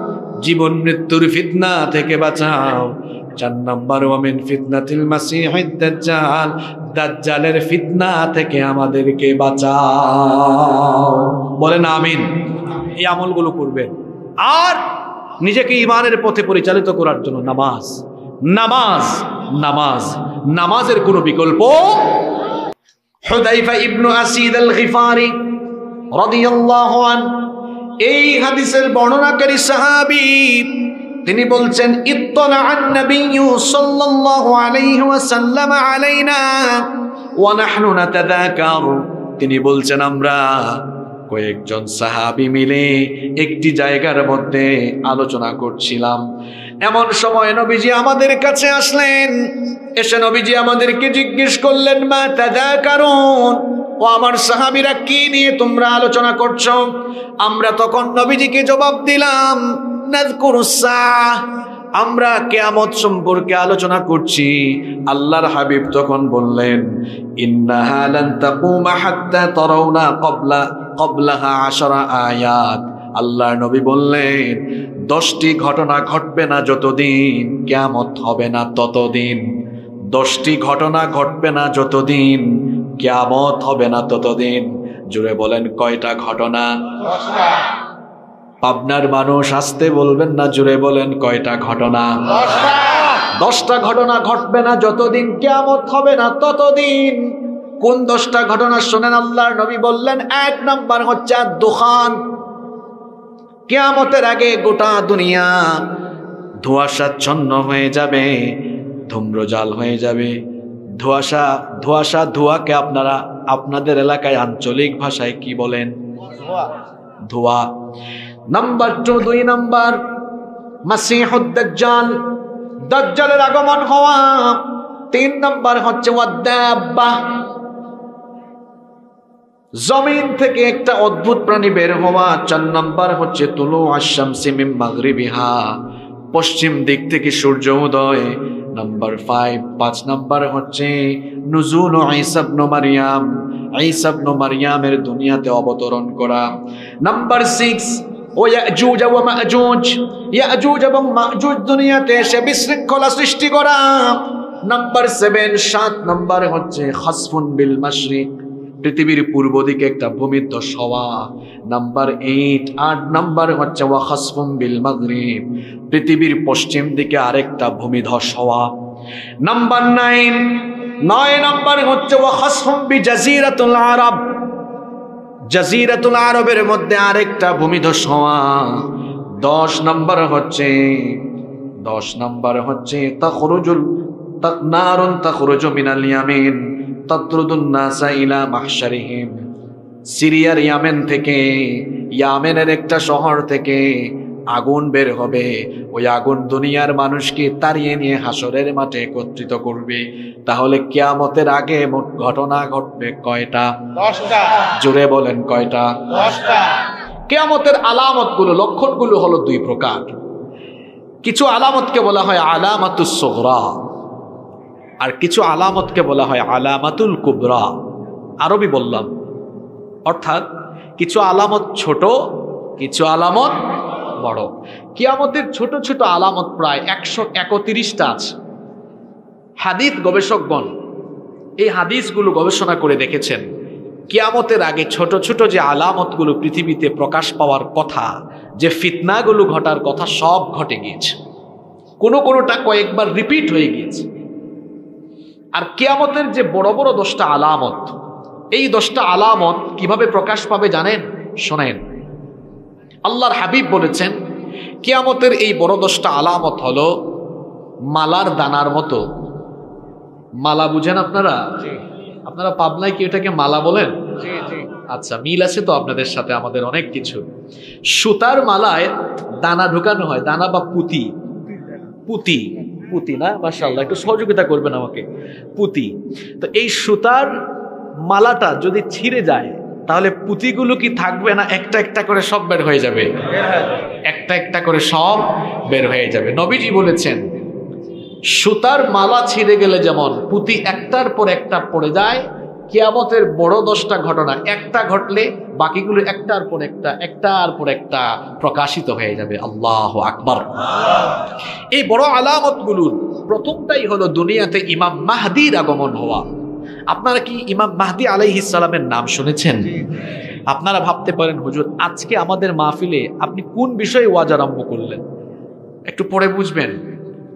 জীবন মৃত্যুর ফিতনা থেকে বাঁচাও। 4 নাম্বার, ওয়া মিন ফিতনাতিল মাসিহিদ দাজ্জাল, দাজ্জালের ফিতনা থেকে আমাদেরকে বাঁচাও। বলেন আমিন। এই আমলগুলো করবেন। আর নিজেকে ঈমানের পথে পরিচালিত করার জন্য নামাজ, নামাজ, নামাজ, নামাজের কোনো বিকল্প। হুযায়ফা ইবনে আসিদ আল গিফারি রাদিয়াল্লাহু আনহু এই হাদিসের বর্ণনাকারী সাহাবী, তিনি বলছেন, ইত্তালাআন নাবিয়্যু সাল্লাল্লাহু আলাইহি ওয়াসাল্লাম আলাইনা ওয়া নাহনু নাতাযাকার। তিনি বলছেন, আমরা কয়েকজন সাহাবী মিলে একটি জায়গার মধ্যে আলোচনা করছিলাম। এমন সময় নবীজি আমাদের কাছে আসলেন। এসে নবীজি আমাদেরকে জিজ্ঞেস করলেন, মা তাযাকারুন, ও আমার সাহাবীরা, কি নিয়ে তোমরা আলোচনা করছো? আমরা তখন নবীজিকে জবাব দিলাম, নাযকুরুস সাআহ, আমরা কিয়ামত সম্পর্কে আলোচনা করছি, আল্লাহর হাবিব তখন বললেন, ইন্নাহা লান তাকুমা হাত্তা তারাউনা ক্বাবলাহা 10 আয়াত। আল্লাহর নবী বললেন 10টি ঘটনা ঘটবে না যতদিন কিয়ামত হবে না ততদিন। 10টি ঘটনা ঘটবে না যতদিন কিয়ামত হবে না ততদিন। জুড়ে বলেন কয়টা ঘটনা? 10টা। পাবনার মানুষ আসতে বলবেন না, জুড়ে বলেন কয়টা ঘটনা? 10টা। 10টা ঘটনা ঘটবে না যতদিন কিয়ামত হবে না ততদিন। কোন 10টা ঘটনা শোনেন? আল্লাহর নবী বললেন 1 নাম্বার হচ্ছে দুখান। কিয়ামতের আগে গোটা দুনিয়া ধোঁয়াশাচ্ছন্ন হয়ে যাবে, ধূম্রজাল হয়ে যাবে। ধোঁয়াকে আপনারা আপনাদের এলাকায় আঞ্চলিক ভাষায় কি বলেন? ধোঁয়া। নাম্বার 2 নাম্বার মাসিহুদ দাজ্জাল, দাজ্জালের আগমন হওয়া। 3 নাম্বার হচ্ছে ওয়াদাব্বা, জমিন থেকে একটা অদ্ভুত প্রাণী বের হওয়া। 4 নাম্বার হচ্ছে তুলু আশ-শামসি মিন মাগরিবিহা, পশ্চিম দিক থেকে সূর্য উদয়। নাম্বার 5 নাম্বার হচ্ছে নুজুল ঈসা ইবনে মারইয়াম, ঈসা ইবনে মারইয়ামের দুনিয়াতে অবতরণ করা। নাম্বার 6 ও ইয়াজুজ ওয়া মাজুজ, ইয়াজুজ এবং মাজুজ দুনিয়াতে এসে বিশৃঙ্খলা সৃষ্টি করা। নাম্বার 7 নাম্বার হচ্ছে খাসফুন বিল মাশরিক, পৃথিবীর পূর্ব দিকে একটা ভূমিধ্বস হওয়া। নাম্বার 8 নাম্বার হচ্ছে ওয়া খাসফুন বিল মাগরিব, পৃথিবীর পশ্চিম দিকে আরেকটা ভূমিধ্বস হওয়া। নাম্বার 9 নাম্বার হচ্ছে ওয়া খাসফুন বি জাজিরাতুল আরব, জাজিরাতুল আরবের মধ্যে আরেকটা ভূমিধ্বস হওয়া। 10 নাম্বার হচ্ছে তাখরুজুল নারুন তাখরুজু মিনাল ইয়ামিন তাতরুদুন নাসা ইলা মাহশারিহিম, সিরিয়ার ইয়ামেন থেকে, ইয়ামেনের একটা শহর থেকে আগুন বের হবে। ওই আগুন দুনিয়ার মানুষকে তাড়িয়ে নিয়ে হাসরের মাঠে একত্রিত করবে। তাহলে কিয়ামতের আগে মোট ঘটনা ঘটবে কয়টা? 10টা। জোরে বলেন কয়টা? 10টা। কিয়ামতের আলামতগুলো, লক্ষণগুলো হলো 2 প্রকার। কিছু আলামতকে বলা হয় আলামাতুস সুগরা, আর কিছু আলামতকে বলা হয় আলামাতুল কুবরা। আরবি বললাম, অর্থাৎ কিছু আলামত ছোট, কিছু আলামত বড়। কিয়ামতের ছোট ছোট আলামত প্রায় 131টা আছে। হাদিস গবেষকগণ এই হাদিসগুলো গবেষণা করে দেখেছেন, কিয়ামতের আগে ছোট ছোট যে আলামতগুলো পৃথিবীতে প্রকাশ পাওয়ার কথা, যে ফিতনাগুলো ঘটার কথা, সব ঘটে গিয়েছে। কোনোটা কয়েকবার রিপিট হয়ে গিয়েছে। আর কিয়ামতের যে বড় বড় 10টা আলামত, এই 10টা আলামত কিভাবে প্রকাশ পাবে জানেন? শোনেন, আল্লাহর হাবিব বলেছেন কিয়ামতের এই বড় 10টা আলামত হলো মালার দানার মতো। মালা বুঝেন আপনারা? আপনারা পাবনায় কি এটাকে মালা বলেন? আচ্ছা, মিল আছে তো আপনাদের সাথে আমাদের অনেক কিছু। সুতার মালায় দানা ঢুকানো হয়, দানা বা পুঁতি না? মাশাআল্লাহ, একটু সহযোগিতা করবেন আমাকে। পুঁতি। তো এই সুতার মালাটা যদি ছিঁড়ে যায় তাহলে পুঁতিগুলো কি থাকবে না? একটা একটা করে সব বের হয়ে যাবে, একটা একটা করে সব বের হয়ে যাবে। নবীজি বলেছেন সুতার মালা ছিঁড়ে গেলে যেমন পুঁতি একটার পর একটা পড়ে যায়, কিয়ামতের বড় 10টা ঘটনা একটা ঘটলে বাকিগুলো একটার পর একটা প্রকাশিত হয়ে যাবে। আল্লাহু আকবার। এই বড় আলামতগুলোর প্রথমটাই হলো দুনিয়াতে ইমাম মাহদির আগমন হওয়া। আপনারা কি ইমাম মাহদি আলাইহিস সালামের নাম শুনেছেন? আপনারা ভাবতে পারেন, হুজুর আজকে আমাদের মাহফিলে আপনি কোন বিষয়ে ওয়াজ আরম্ভ করলেন? একটু পরে বুঝবেন।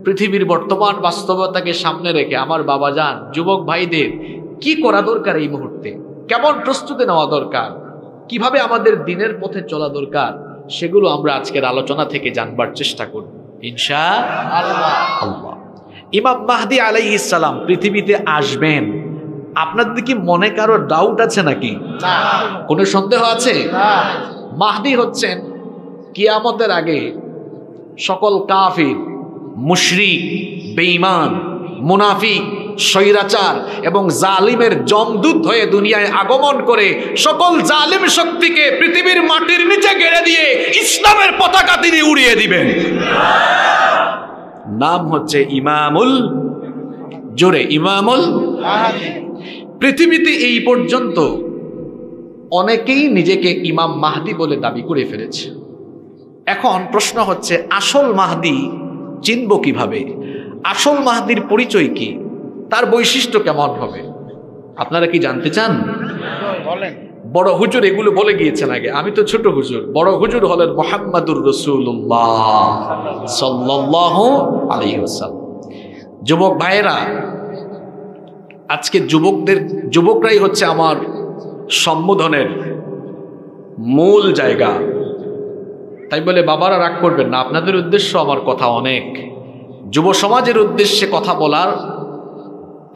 পৃথিবীর বর্তমান বাস্তবতাকে সামনে রেখে আমার বাবাজান, যুবক ভাইদের কি করা দরকার এই মুহূর্তে, কেমন প্রস্তুতি নেওয়া দরকার, কিভাবে আমাদের দিনের পথে চলা দরকার, সেগুলো আমরা আজকের আলোচনা থেকে জানবার চেষ্টা করব ইনশাআল্লাহ। ইমাম মাহদি আলাইহিস সালাম পৃথিবীতে আসবেন, আপনাদের কি মনে কারো ডাউট আছে নাকি? কোনো সন্দেহ আছে? মাহদি হচ্ছেন কিয়ামতের আগে সকল কাফির, মুশরিক, বেঈমান, মুনাফিক, স্বৈরাচার এবং জালিমের জমদূত হয়ে দুনিয়ায় আগমন করে সকল জালিম শক্তিকে পৃথিবীর মাটির নিচে গেড়ে দিয়ে ইসলামের পতাকা তিনি উড়িয়ে দিবেন। নাম হচ্ছে ইমামুল, জোরে, ইমামুল। মাহাদি। পৃথিবীতে এই পর্যন্ত অনেকেই নিজেকে ইমাম মাহদি বলে দাবি করে ফেলেছে। এখন প্রশ্ন হচ্ছে আসল মাহদি চিনব কিভাবে? আসল মাহদির পরিচয় কি? তার বৈশিষ্ট্য কেমন হবে? আপনারা কি জানতে চান? বলেন। বড় হুজুর এগুলো বলে গিয়েছেন আগে, আমি তো ছোট হুজুর। বড় হুজুর হলেন মুহাম্মাদুর রাসূলুল্লাহ সাল্লাল্লাহু আলাইহি ওয়াসাল্লাম। যুবক ভাইয়েরা, আজকে যুবকরাই হচ্ছে আমার সম্বোধনের মূল জায়গা। তাই বলে বাবারা রাগ করবেন না, আপনাদের উদ্দেশ্য আমার কথা অনেক। যুব সমাজের উদ্দেশ্যে কথা বলার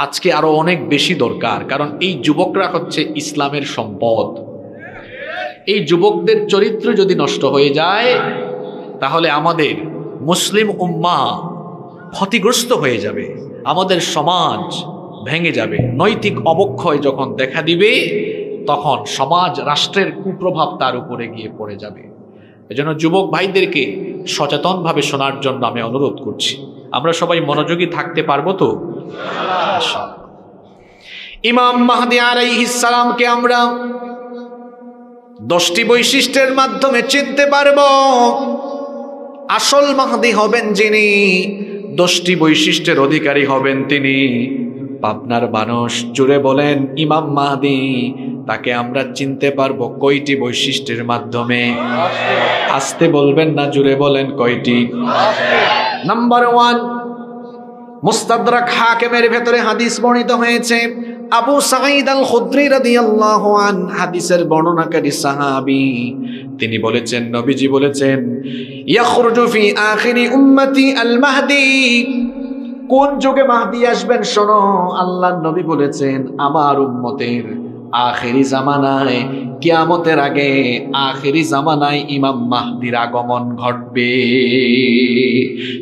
আজকে আরো অনেক বেশি দরকার, কারণ এই যুবকরা হচ্ছে ইসলামের সম্পদ। এই যুবকদের চরিত্র যদি নষ্ট হয়ে যায় তাহলে আমাদের মুসলিম উম্মাহ ক্ষতিগ্রস্ত হয়ে যাবে, আমাদের সমাজ ভেঙে যাবে। নৈতিক অবক্ষয় যখন দেখা দিবে তখন সমাজ রাষ্ট্রের কুপ্রভাব তার উপরে গিয়ে পড়ে যাবে। এজন্য যুবক ভাইদেরকে সচেতনভাবে শোনার জন্য আমি অনুরোধ করছি। আমরা সবাই মনোযোগী থাকতে পারবো তো? ইমাম মাহদি আলাইহিস সালামকে আমরা 10টি বৈশিষ্ট্যের মাধ্যমে চিনতে পারবো। আসল মাহদি হবেন যিনি, 10টি বৈশিষ্ট্যের অধিকারী হবেন তিনি। পাবনার মানুষ জুড়ে বলেন ইমাম মাহদি, তাকে আমরা চিনতে পারবো কয়টি বৈশিষ্ট্যের মাধ্যমে? আস্তে বলবেন না, জুড়ে বলেন কয়টি? নাম্বার 1, মুস্তাদরাক হাকিমের ভেতরে হাদিস বর্ণিত হয়েছে। আবু সাঈদ আল খুদরি রাদিয়াল্লাহু আন, হাদিসের বর্ণনাকারী সাহাবী, তিনি বলেছেন, নবীজি বলেছেন, ইয়াখরুজু ফি আখিরি উম্মতি আল মাহদি। কোন যুগে মাহদি আসবেন শোনো, আল্লাহর নবী বলেছেন আমার উম্মতের আখেরি জামানায়, কিয়ামতের আগে আখেরি জামানায় ইমাম মাহদির আগমন ঘটবে।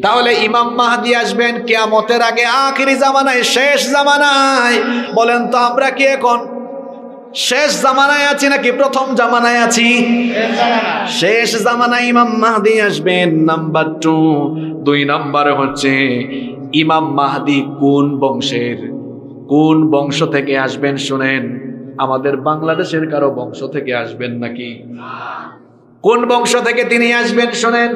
তাহলে ইমাম মাহদি আসবেন কিয়ামতের আগে, আখেরি জামানায়, শেষ জামানায়। বলেন তো আমরা কি এখন শেষ জামানায় আছি নাকি প্রথম জামানায় আছি? শেষ জামানায় ইমাম মাহদি আসবেন। নাম্বার 2 নাম্বার হচ্ছে ইমাম মাহদি কোন বংশের, কোন বংশ থেকে আসবেন শুনেন। আমাদের বাংলাদেশের কারো বংশ থেকে আসবেন নাকি? কোন বংশ থেকে তিনি আসবেন শুনেন।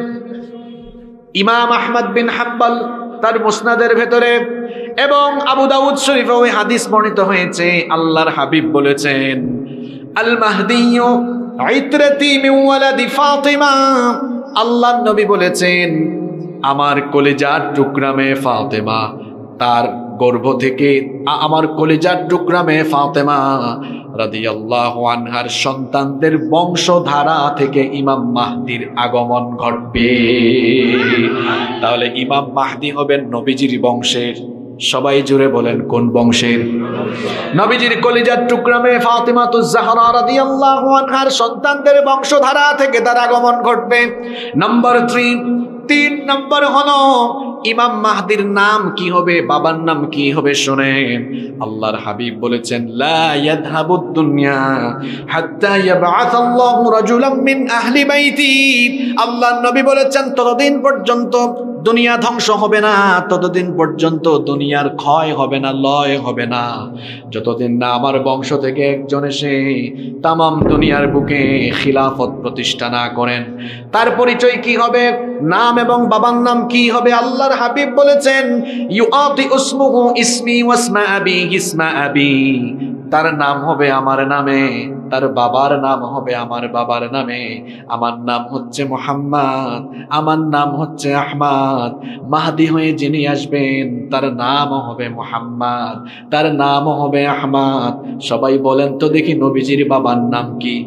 ইমাম আহমদ বিন হাম্বল তার মুসনাদের ভেতরে এবং আবু দাউদ শরীফে ওই হাদিস বর্ণিত হয়েছে। আল্লাহর হাবিব বলেছেন, আল মাহদিয়্যু ইতরাতি মিন ওয়ালাদি ফাতিমা। আল্লাহর নবী বলেছেন, আমার কলিজার টুকরা মেয়ে ফাতেমা, তার গর্ভ থেকে আমার কলিজার টুকরা মেয়ে ফাতেমা রাদিয়াল্লাহু আনহার সন্তানদের বংশধারা থেকে ইমাম মাহদির আগমন ঘটবে। তাহলে ইমাম মাহদি হবেন নবীজির বংশের। সবাই জুড়ে বলেন কোন বংশের? নবীজির কলিজার টুকরা মেয়ে ফাতিমাতুজ জাহরা রাদিয়াল্লাহু আনহার সন্তানদের বংশধারা থেকে তার আগমন ঘটবে। নাম্বার 3 নম্বর হলো ইমাম মাহদির নাম কি হবে, বাবার নাম কি হবে শোনেন। আল্লাহর হাবিব বলেছেন, লা ইয়াযহাবুদ দুনিয়া হাত্তা ইয়াবআসাল্লাহু রাজুলাম মিন আহলি বাইতি। আল্লাহর নবী বলেছেন, ততদিন পর্যন্ত দুনিয়া ধ্বংস হবে না, ততদিন পর্যন্ত দুনিয়ার ক্ষয় হবে না, লয় হবে না, যতদিন না আমার বংশ থেকে একজন এসে তামাম দুনিয়ার বুকে খিলাফত প্রতিষ্ঠা না করেন। তার পরিচয় কি হবে, নাম এবং বাবার নাম কি হবে? আল্লাহর হাবিব বলেছেন, ইউআতি ইসমুহু ইসমি ওয়াসমা আবি ইসমা আবি। তার নাম হবে আমার নামে, তার বাবার নাম হবে আমার বাবার নামে। আমার নাম হচ্ছে মুহাম্মদ, আমার নাম হচ্ছে আহমদ। মাহদি হয়ে যিনি আসবেন তার নাম হবে মুহাম্মদ, তার নাম হবে আহমদ। সবাই বলেন তো দেখি নবীজির বাবার নাম কি?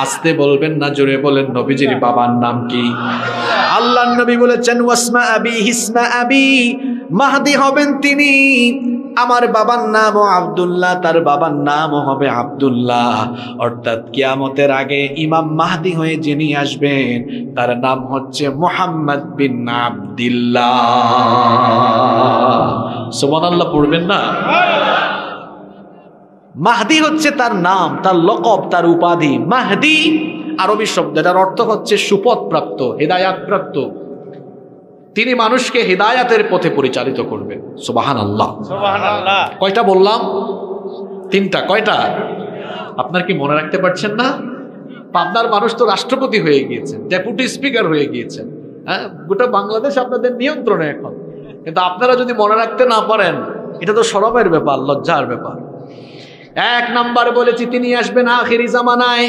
আস্তে বলবেন না, জোরে বলেন, নবীজির বাবার নাম কি? আল্লাহর নবী বলেছেন, ওয়াসমা আবি ইসমা আবি। মাহদি হবেন তিনি, আমার বাবার নামও আব্দুল্লাহ, তার বাবার নামও হবে আব্দুল্লাহ। অর্থাৎ কিয়ামতের আগে ইমাম মাহদি হয়ে যিনি আসবেন তার নাম হচ্ছে মুহাম্মদ বিন আব্দুল্লাহ। সুবহানাল্লাহ পড়বেন না? মাহদি হচ্ছে তার নাম, তার লকব, তার উপাধি। মাহদি আরবি শব্দ, যার অর্থ হচ্ছে সুপথ প্রাপ্ত, হেদায়াত প্রাপ্ত। তিনি মানুষকে হিদায়াতের পথে পরিচালিত করবেন। সুবহানাল্লাহ। সুবহানাল্লাহ। কয়টা বললাম? 3টা। কয়টা? আপনার কি মনে রাখতে পারছেন না? পাবনার মানুষ তো রাষ্ট্রপতি হয়ে গিয়েছেন, ডেপুটি স্পিকার হয়ে গিয়েছেন, হ্যাঁ, গোটা বাংলাদেশ আপনাদের নিয়ন্ত্রণে এখন। কিন্তু আপনারা যদি মনে রাখতে না পারেন, এটা তো শরমের ব্যাপার, লজ্জার ব্যাপার। 1 নাম্বার বলেছি তিনি আসবেন আখিরি জামানায়।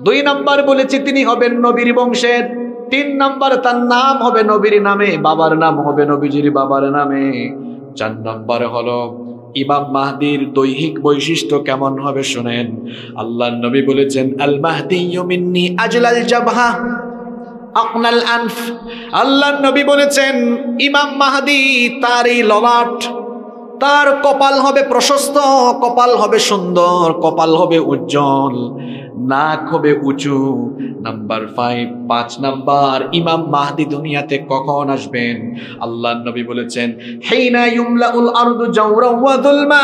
2 নাম্বার বলেছি তিনি হবেন নবীর বংশের। 3 নাম্বার তার নাম হবে নবীর নামে, বাবার নাম হবে নবীজির বাবার নামে। 4 নাম্বার হলো ইমাম মাহদির দৈহিক বৈশিষ্ট্য কেমন হবে শুনেন। আল্লাহর নবী বলেছেন, আল মাহদিয়্যু মিন্নি আজলাল জাবহা আকনাল আনফ। আল্লাহর নবী বলেছেন, ইমাম মাহদি তার এই ললাট, তার কপাল হবে প্রশস্ত, কপাল হবে সুন্দর, কপাল হবে উজ্জ্বল, নাক হবে উঁচু। নাম্বার 5 নাম্বার, ইমাম মাহদি দুনিয়াতে কখন আসবেন? আল্লাহর নবী বলেছেন, হিনা ইউমলাউল আরদু জাওরাও ওয়া যুলমা।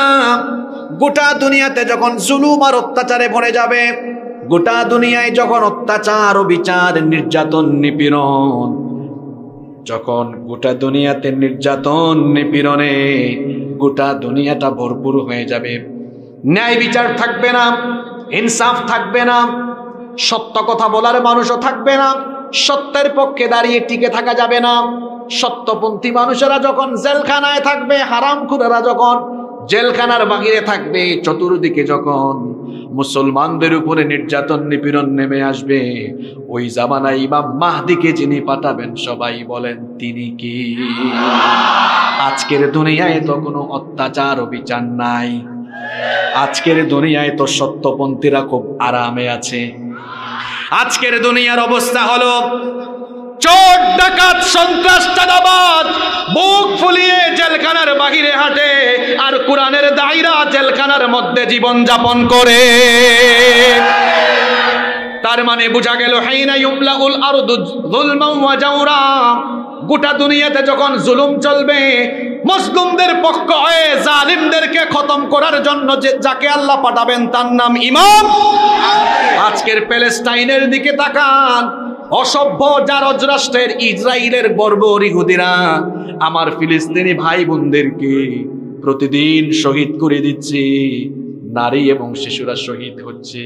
গোটা দুনিয়াতে যখন জুলুম আর অত্যাচারে ভরে যাবে, গোটা দুনিয়ায় যখন অত্যাচার ও বিচার, নির্যাতন, নিপীড়ন, যখন গোটা দুনিয়াতে নির্যাতন নিপীড়নে গোটা দুনিয়াটা ভরপুর হয়ে যাবে, ন্যায় বিচার থাকবে না, ইনসাফ থাকবে না, সত্য কথা বলার মানুষও থাকবে না, সত্যের পক্ষে দাঁড়িয়ে টিকে থাকা যাবে না। সত্যপন্থী মানুষেরা যখন জেলখানায় থাকবে, হারামখোরেরা যখন জেলখানার বাহিরে থাকবে, চতুর্দিকে যখন মুসলমানদের উপরে নির্যাতন নিপীড়ন নেমে আসবে, ওই জামানায় ইমাম মাহদিকে যিনি পাঠাবেন, সবাই বলেন তিনি কি? আজকের দুনিয়ায় তো কোনো অত্যাচার ও বিচার নাই। আজকের দুনিয়ায় তো সত্যপন্থীরা খুব আরামে আছে। আজকের দুনিয়ার অবস্থা হলো চোর ডাকাত সন্ত্রাস চাঁদাবাজ বুক ফুলিয়ে জেলখানার বাহিরে হাঁটে, আর কোরআনের দায়রা জেলখানার মধ্যে জীবন যাপন করে। তার মানে বোঝা গেল, হাইনা ইউমলাউল আরদু যুলমান ওয়া জাওরা। গোটা দুনিয়াতে যখন জুলুম চলবে, মুসলিমদের পক্ষ হয়ে জালিমদেরকে খতম করার জন্য যাকে আল্লাহ পাঠাবেন তার নাম ইমাম। আজকের প্যালেস্টাইনের দিকে তাকান, অসভ্য জারজ রাষ্ট্রের ইসরায়েলের বর্বর ইহুদিরা আমার ফিলিস্তিনি ভাই বোনদেরকে প্রতিদিন শহীদ করে দিচ্ছে, নারী এবং শিশুরা শহীদ হচ্ছে।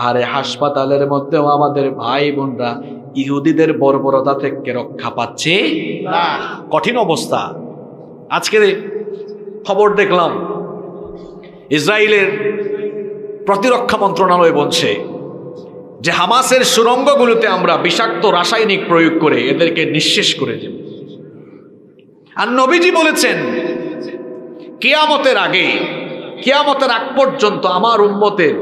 আরে হাসপাতালের মধ্যেও আমাদের ভাই বোনরা ইহুদিদের বর্বরতা থেকে রক্ষা পাচ্ছে না। কঠিন অবস্থা। আজকে খবর দেখলাম, ইসরায়েলের প্রতিরক্ষা মন্ত্রণালয় বলছে যে হামাসের সুড়ঙ্গগুলোতে আমরা বিষাক্ত রাসায়নিক প্রয়োগ করে এদেরকে নিঃশেষ করে দেব। আর নবীজি বলেছেন, কিয়ামতের আগে, কিয়ামতের আগ পর্যন্ত আমার উম্মতের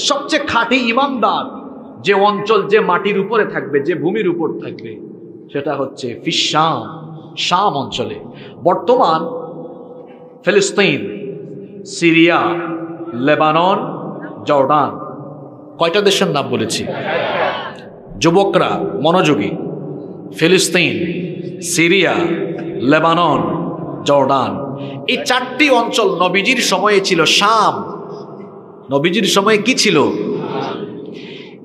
সবচেয়ে খাঁটি ইমানদার যে অঞ্চল, যে মাটির উপরে থাকবে, যে ভূমির উপর থাকবে, সেটা হচ্ছে ফিশাম, শাম অঞ্চলে। বর্তমান ফিলিস্তিন, সিরিয়া, লেবানন, জর্ডান, কয়টা দেশের নাম বলেছি? যুবকরা মনোযোগী। ফিলিস্তিন, সিরিয়া, লেবানন, জর্ডান, এই 4টি অঞ্চল নবীজির সময়ে ছিল শাম। নবীজির সময়ে কি ছিল?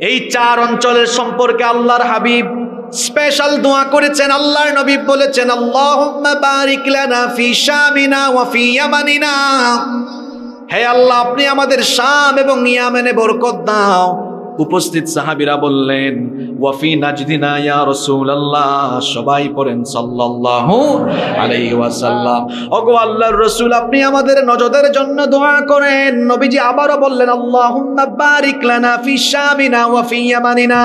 এই 4 অঞ্চলের সম্পর্কে আল্লাহর হাবিব স্পেশাল দোয়া করেছেন। আল্লাহর নবী বলেছেন, আল্লাহুম্মা বারিক লানা ফি শামিনা ওয়া ফি ইয়ামানিনা। হে আল্লাহ, আপনি আমাদের শাম এবং ইয়ামেনে বরকত দাও। উপস্থিত সাহাবীরা বললেন, ওয়া ফি নাজদিনা ইয়া রাসূলুল্লাহ। সবাই পড়েন সাল্লাল্লাহু আলাইহি ওয়াসাল্লাম। ওগো আল্লাহর রাসূল, আপনি আমাদের নজদের জন্য দোয়া করেন। নবীজি আবারও বললেন, আল্লাহুম্মা বারিক লানা ফি শামিনা ওয়া ফি ইয়ামানিনা।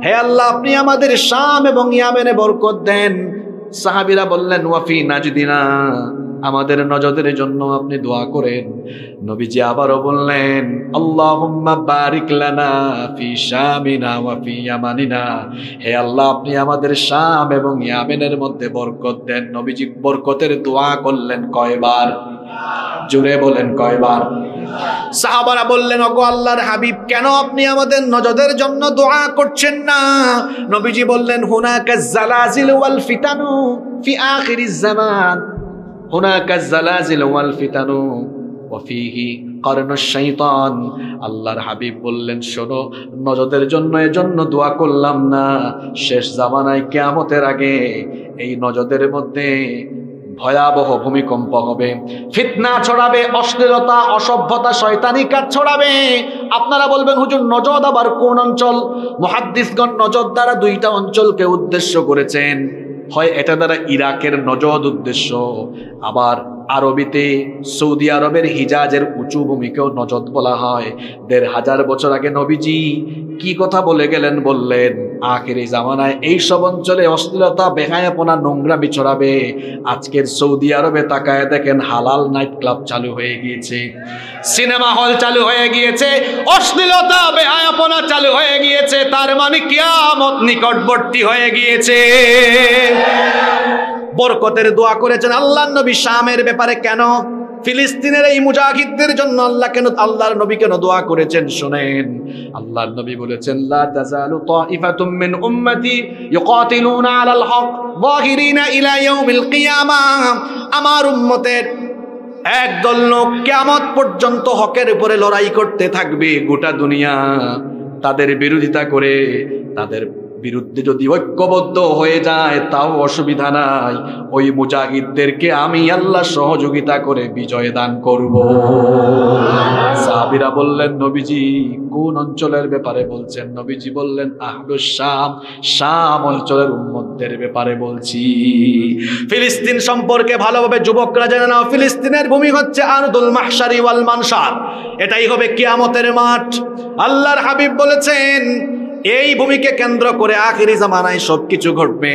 হে আল্লাহ, আপনি আমাদের শাম এবং ইয়ামেনে বরকত দেন। সাহাবীরা বললেন, ওয়া ফি নাজদিনা, আমাদের নজদের জন্য আপনি দোয়া করেন। নবীজি আবারও বললেন, আল্লাহুম্মা বারিক লানা ফি শামিনা ওয়া ফি ইয়ামানিনা। হে আল্লাহ, আপনি আমাদের শাম এবং ইয়ামেনের মধ্যে বরকত দেন। নবীজি বরকতের দোয়া করলেন কয়বার? জোরে বলেন কয়বার? সাহাবারা বললেন, ওগো আল্লাহর হাবিব, কেন আপনি আমাদের নজদের জন্য দোয়া করছেন না? নবীজি বললেন, হুনাকা জালাজিল ওয়াল ফিতানু ফি আখিরিজ জামান। হুনাকা জালাজিল ওয়াল ফিতানু ওয়া ফিহি কারনুশ শাইতান। আল্লাহর হাবিব বললেন, শোনো, নজদের জন্য এজন্য দোয়া করলাম না, শেষ জামানায় কিয়ামতের আগে এই নজদের মধ্যে ভয়াবহ ভূমিকম্প হবে, ফিতনা ছড়াবে, অশ্লীলতা, অসভ্যতা, শয়তানি কাজ ছড়াবে। আপনারা বলবেন হুজুর নজদ আবার কোন অঞ্চল? মুহাদ্দিসগণ নজদ দ্বারা দুইটা অঞ্চলকে উদ্দেশ্য করেছেন। হয় এটা দ্বারা ইরাকের নজদ উদ্দেশ্য, আবার আরবিতে সৌদি আরবের হিজাজের উঁচু ভূমিকেও নজদ বলা হয়। ১৫০০ বছর আগে নবীজি কি কথা বলে গেলেন? বললেন আখিরি জামানায় এইসব অঞ্চলে অশ্লীলতা, বেহায়াপনা, নোংরামি ছড়াবে। আজকের সৌদি আরবে তাকায় দেখেন হালাল নাইট ক্লাব চালু হয়ে গিয়েছে, সিনেমা হল চালু হয়ে গিয়েছে, অশ্লীলতা, বেহায়াপনা চালু হয়ে গিয়েছে। তার মানে কিয়ামত নিকটবর্তী হয়ে গিয়েছে। বরকতের দোয়া করেছেন আল্লাহর নবী শামের ব্যাপারে। কেন? ফিলিস্তিনের এই মুজাহিদদের জন্য আল্লাহর নবী কেন দোয়া করেছেন শুনেন। আল্লাহর নবী বলেছেন লা তাজালু তাইফাতুম মিন উম্মতি ইউকাতিলুনা আলাল হক যাহিরিনা ইলা ইয়াউমিল কিয়ামাহ। আমার উম্মতের একদল লোক কিয়ামত পর্যন্ত হকের উপরে লড়াই করতে থাকবে। গোটা দুনিয়া তাদের বিরোধিতা করে, তাদের বিরুদ্ধে যদি ঐক্যবদ্ধ হয়ে যায় তাও অসুবিধা নাই, ওই মুজাহিদদেরকে আমি আল্লাহ সহযোগিতা করে বিজয় দান করব। সাহাবীরা বললেন নবীজি কোন অঞ্চলের ব্যাপারে বলছেন? নবীজি বললেন আহলুস শাম, শাম অঞ্চলের উম্মতদের ব্যাপারে বলছি। ফিলিস্তিন সম্পর্কে ভালোভাবে যুবকরা জেনে নাও, ফিলিস্তিনের ভূমি হচ্ছে আরদুল মাহশারি ওয়াল মানশার, এটাই হবে কিয়ামতের মাঠ। আল্লাহর হাবিব বলেছেন এই ভূমিকে কেন্দ্র করে আখিরি জামানায় সবকিছু ঘটবে।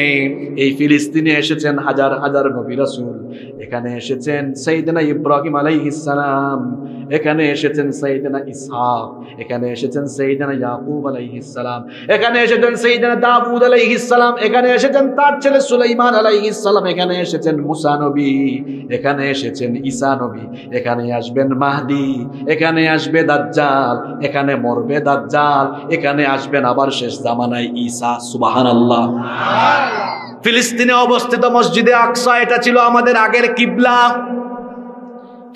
এই ফিলিস্তিনে এসেছেন হাজার হাজার নবী রাসূল, এখানে এসেছেন সাইয়েদনা ইব্রাহিম আলাইহিস সালাম, এখানে এসেছেন সাইয়েদনা ইসহাক, এখানে এসেছেন সাইয়েদনা ইয়াকুব আলাইহিস সালাম, এখানে এসেছেন সাইয়েদনা দাউদ আলাইহিস সালাম, এখানে এসেছেন তার ছেলে সুলাইমান আলাইহিস সালাম, এখানে এসেছেন মুসা নবী, এখানে এসেছেন ঈসা নবী, এখানে আসবেন মাহদি, এখানে আসবে দাজ্জাল, এখানে মরবে দাজ্জাল, এখানে আসবেন আবার শেষ জামানায় ঈসা। সুবহানাল্লাহ। ফিলিস্তিনে অবস্থিত মসজিদে আকসা, এটা ছিল আমাদের আগের কিবলা।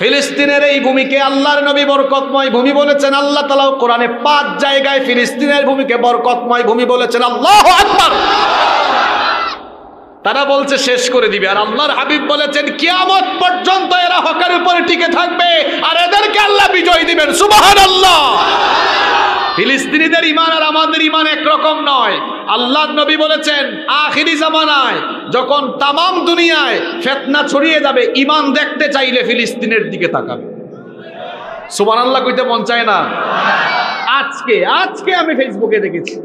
ফিলিস্তিনের এই ভূমিকে আল্লাহর নবী বরকতময় ভূমি বলেছেন। আল্লাহ তাআলা কোরআনে 5 জায়গায় ফিলিস্তিনের ভূমিকে বরকতময় ভূমি বলেছেন। আল্লাহু আকবার। তারা বলছে শেষ করে দিবে, আর আল্লাহর হাবিব বলেছেন কিয়ামত পর্যন্ত এরা হকের উপরে টিকে থাকবে আর এদেরকে আল্লাহ বিজয় দিবেন। সুবহানাল্লাহ। ফিলিস্তিনিদের ঈমান আর আমাদের ঈমান একরকম নয়। আল্লাহর নবী বলেছেন আখিরি জামানায় যখন তামাম দুনিয়ায় ফিতনা ছড়িয়ে যাবে, ঈমান দেখতে চাইলে ফিলিস্তিনের দিকে তাকাবে। সুবহানাল্লাহ কইতে মন চায় না? আজকে আমি ফেসবুকে দেখেছি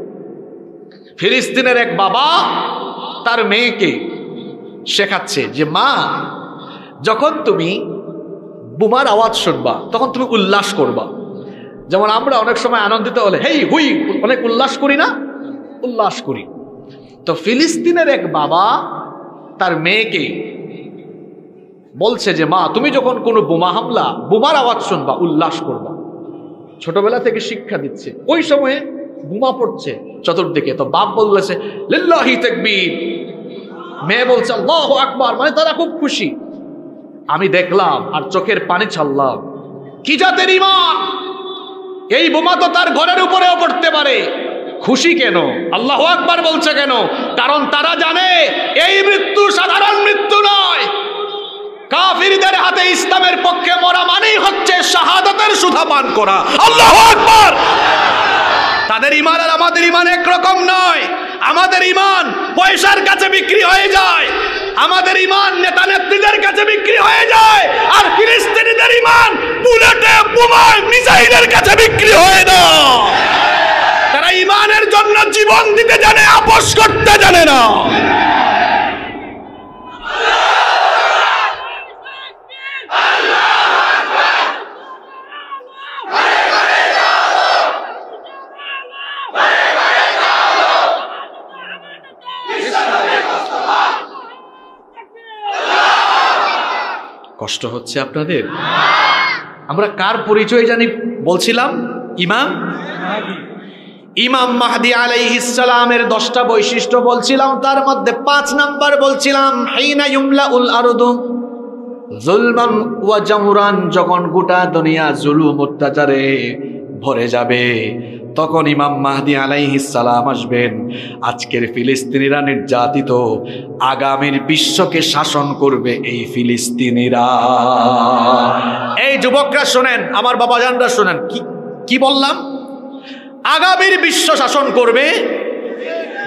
ফিলিস্তিনের এক বাবা তার মেয়েকে শেখাচ্ছে যে মা, যখন তুমি বোমার আওয়াজ শুনবা তখন তুমি উল্লাস করবা। যেমন আমরা অনেক সময় আনন্দিত হলে হেই হুই অনেক উল্লাস করি না? উল্লাস করি। তো ফিলিস্তিনের এক বাবা তার মেয়েকে বলছে যে মা, তুমি যখন কোনো বোমা হামলা, বোমার আওয়াজ শুনবা উল্লাস করবা। ছোটবেলা থেকে শিক্ষা দিচ্ছে। ওই সময়ে বোমা পড়ছে চতুর্দিকে, তো বাপ বললেছে লিল্লাহি তাকবীর, মেয়ে বলছে আল্লাহু আকবার, মানে তারা খুব খুশি। আমি দেখলাম আর চোখের পানি ছাড়লাম, কি জাতের ঈমান! এই বোমা তো তার ঘরের উপরেও পড়তে পারে, খুশি কেন? আল্লাহু আকবার বলছে কেন? কারণ তারা জানে এই মৃত্যু সাধারণ মৃত্যু নয়। কাফিরদের হাতে ইসলামের পক্ষে মরা মানেই হচ্ছে শাহাদাতের সুধা পান করা। আল্লাহু আকবার। তাদের ঈমান আর আমাদের ঈমান একরকম নয়। আমাদের ঈমান পয়সার কাছে বিক্রি হয়ে যায়, আমাদের ঈমান নেতা নেত্রীদের কাছে বিক্রি হয়ে যায়, আর ফিলিস্তিনিদের ঈমান বুলেটে, বোমায়, মিসাইলের কাছে বিক্রি হয় না। তারা ঈমানের জন্য জীবন দিতে জানে, আপোষ করতে জানে না। কষ্ট হচ্ছে আপনাদের? আমরা কার পরিচয় জানি বলছিলাম? ইমাম মাহদি আলাইহিস সালামের 10টা বৈশিষ্ট্য বলছিলাম, তার মধ্যে 5 নাম্বার বলছিলাম হাইনা ইউমলাউল আরদু যুলমান ওয়া জামরান, যখন গোটা দুনিয়া জুলুম অত্যাচারে ভরে যাবে, তখন ইমাম মাহদী আলাইহিস সালাম আসবেন। আজকের ফিলিস্তিনিরা নির্যাতিত, আগামীর বিশ্বকে শাসন করবে এই ফিলিস্তিনিরা। এই যুবকরা শোনেন, আমার বাবাজানরা শোনেন, কি বললাম? আগামীর বিশ্ব শাসন করবে,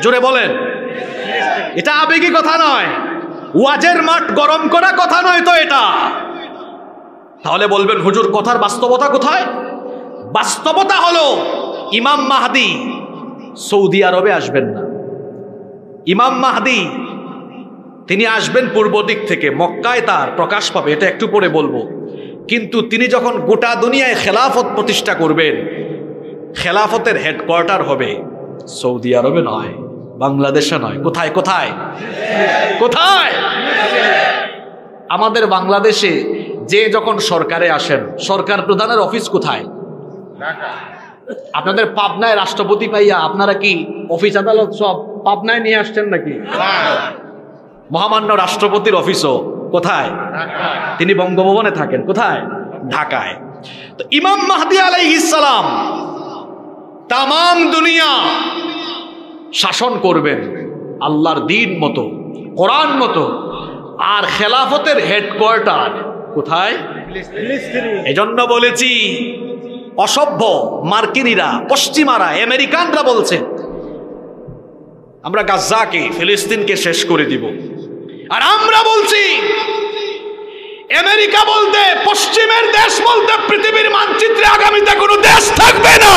জোরে বলেন। এটা আবেগী কথা নয়, ওয়াজের মাঠ গরম করা কথা নয় তো এটা। তাহলে বলবেন হুজুর কথার বাস্তবতা কোথায়? বাস্তবতা হলো ইমাম মাহদী সৌদি আরবে আসবেন না। ইমাম মাহদী তিনি আসবেন পূর্ব দিক থেকে, মক্কায় তার প্রকাশ পাবে, এটা একটু পরে বলবো। কিন্তু তিনি যখন গোটা দুনিয়ায় খেলাফত প্রতিষ্ঠা করবেন, খেলাফতের হেডকোয়ার্টার হবে সৌদি আরবে নয়, বাংলাদেশে নয়। কোথায় কোথায় কোথায়? আমাদের বাংলাদেশে যে যখন সরকারে আসেন, সরকার প্রধানের অফিস কোথায়? আপনাদের পাবনায় রাষ্ট্রপতি পাইয়া আপনারা কি অফিস আদালত সব পাবনায় নিয়ে আসছেন নাকি? মহামান্য রাষ্ট্রপতির অফিসও কোথায়? তিনি বঙ্গভবনে থাকেন। কোথায়? ঢাকায়। তো ইমাম মাহদী আলাইহিস সালাম তামাম দুনিয়া শাসন করবেন আল্লাহর দ্বীন মতো, কোরআন মতো। আর খেলাফতের হেডকোয়ার্টার কোথায়? এজন্য বলেছি অসভ্য মার্কিনীরা, পশ্চিমারা, আমেরিকানরা বলছে আমরা গাজ্জাকে, ফিলিস্তিনকে শেষ করে দিব। আর আমরা বলছি আমেরিকা বলতে, পশ্চিমের দেশ বলতে পৃথিবীর মানচিত্রে আগামীতে কোনো দেশ থাকবে না।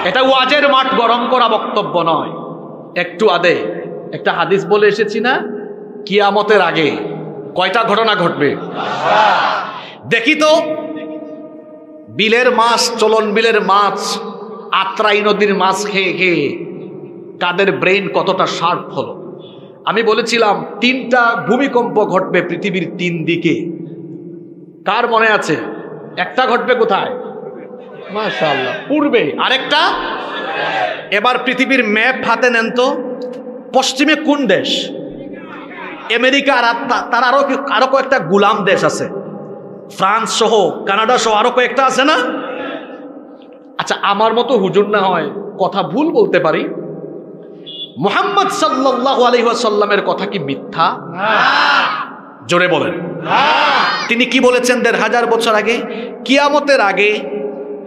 এটা ওয়াজের মাঠ গরম করা বক্তব্য নয়। একটু আগে একটা হাদিস বলে এসেছি না, কিয়ামতের আগে কয়টা ঘটনা ঘটবে? দেখি তো, বিলের মাছ, চলন বিলের মাছ, আত্রাই নদীর মাছ খেয়ে খেয়ে কাদের ব্রেন কতটা শার্প হলো। আমি বলেছিলাম 3টা ভূমিকম্প ঘটবে পৃথিবীর 3 দিকে। কার মনে আছে? একটা ঘটবে কোথায়? মাশাআল্লাহ, পূর্বে। আরেকটা, এবার পৃথিবীর ম্যাপ হাতে নেন তো, পশ্চিমে কোন দেশ? আমেরিকা। আর তার আরো কয়েকটা গুলাম দেশ আছে, ফ্রান্স সহ, কানাডা সহ আরো কয়েকটা আছে না? আচ্ছা, আমার মতো হুজুর না হয় কথা ভুল বলতে পারি, মুহাম্মদ সাল্লাল্লাহু আলাইহি ওয়াসাল্লামের কথা কি মিথ্যা? জোরে বলেন। তিনি কি বলেছেন 1500 বছর আগে? কিয়ামতের আগে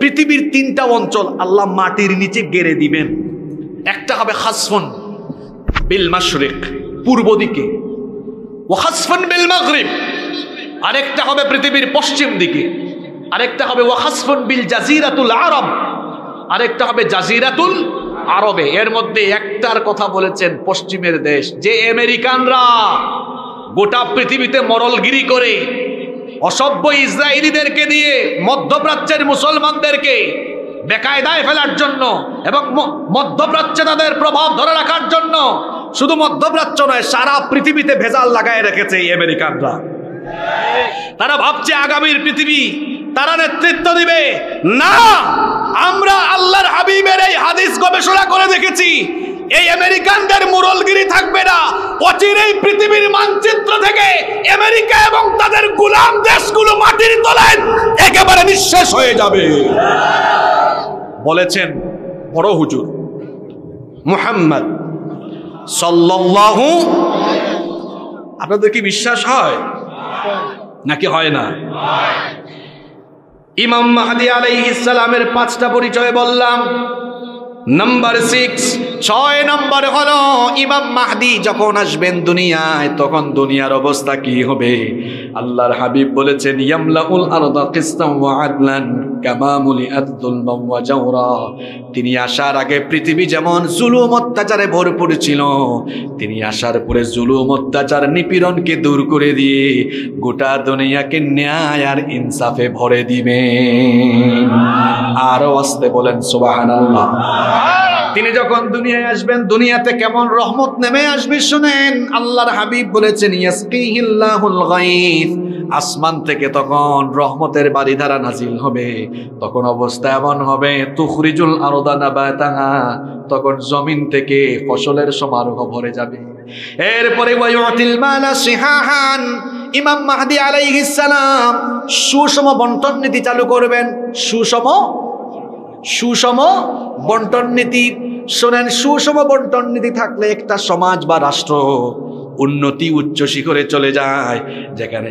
পৃথিবীর 3টা অঞ্চল আল্লাহ মাটির নিচে গেড়ে দিবেন। একটা হবে খাসফুন বিল মাশরিক, পূর্ব দিকে, ওয়া খাসফুন বিল মাগরিব, আরেকটা হবে পৃথিবীর পশ্চিম দিকে, আরেকটা হবে ওয়া খাসফুন বিল জাজিরাতুল আরব, আরেকটা হবে জাজিরাতুল আরবে। এর মধ্যে একটার কথা বলেছেন পশ্চিমের দেশ, যে আমেরিকানরা গোটা পৃথিবীতে মরলগিরি করে অসভ্য ইসরায়েলিদেরকে দিয়ে মধ্যপ্রাচ্যের মুসলমানদেরকে বেকায়দায় ফেলার জন্য এবং মধ্যপ্রাচ্যে তাদের প্রভাব ধরে রাখার জন্য, শুধু মধ্যপ্রাচ্য নয় সারা পৃথিবীতে ভেজাল লাগায় রেখেছে এই আমেরিকানরা। তারা ভাবছে আগামীর পৃথিবী তারা নেতৃত্ব দিবে। না, আমরা আল্লাহর হাবিবের এই হাদিস গবেষণা করে দেখেছি, এই আমেরিকানদের মুরলগিরি থাকবে না। অচিরেই পৃথিবীর মানচিত্র থেকে আমেরিকা এবং তাদের গোলাম দেশগুলো মাটির তলায় একেবারে নিঃশেষ হয়ে যাবে বলেছেন বড় হুজুর মুহাম্মদ সাল্লাল্লাহু। আপনাদের কি বিশ্বাস হয় নাকি হয় না? ইমাম মাহদী আলাইহিস সালামের 5টা পরিচয় বললাম। নাম্বার 6 নম্বর হলো ইমাম মাহদী যখন আসবেন দুনিয়ায়, তখন দুনিয়ার অবস্থা কি হবে? আল্লাহর হাবিব বলেছেন ইয়ামলাউল আরদা কিসতান ওয়া আদলান কামা মুলিআত যুলমান ওয়া জাওরা। তিনি আসার আগে পৃথিবী যেমন জুলুম অত্যাচারে ভরপুর ছিল, তিনি আসার পরে জুলুম অত্যাচার নিপীড়নকে দূর করে দিয়ে গোটা দুনিয়াকে ন্যায় আর ইনসাফে ভরে দিবেন। আরো আস্তে বলেন সুবহানাল্লাহ। তিনি যখন দুনিয়ায় আসবেন, দুনিয়াতে কেমন রহমত নেমে আসবে শুনেন। আল্লাহর হাবিব বলেছেন ইয়াসকিহিল্লাহুল গায়থ, আসমান থেকে তখন রহমতের বারিধারা নাজিল হবে। তখন অবস্থা এমন হবে তুখরিজুল আরদা নাবাতাহা, তখন জমিন থেকে ফসলের সমারোহ ভরে যাবে। এরপরে ওয়ায়ুতিল মালা সিহাহান, ইমাম মাহদী আলাইহিস সালাম সুষম বন্টন নীতি চালু করবেন। সুষম সুষম বন্টন নীতি। শোনেন, সুষম বন্টন নীতি থাকলে একটা সমাজ বা রাষ্ট্র উন্নতি উচ্চ শিখরে চলে যায়। যেখানে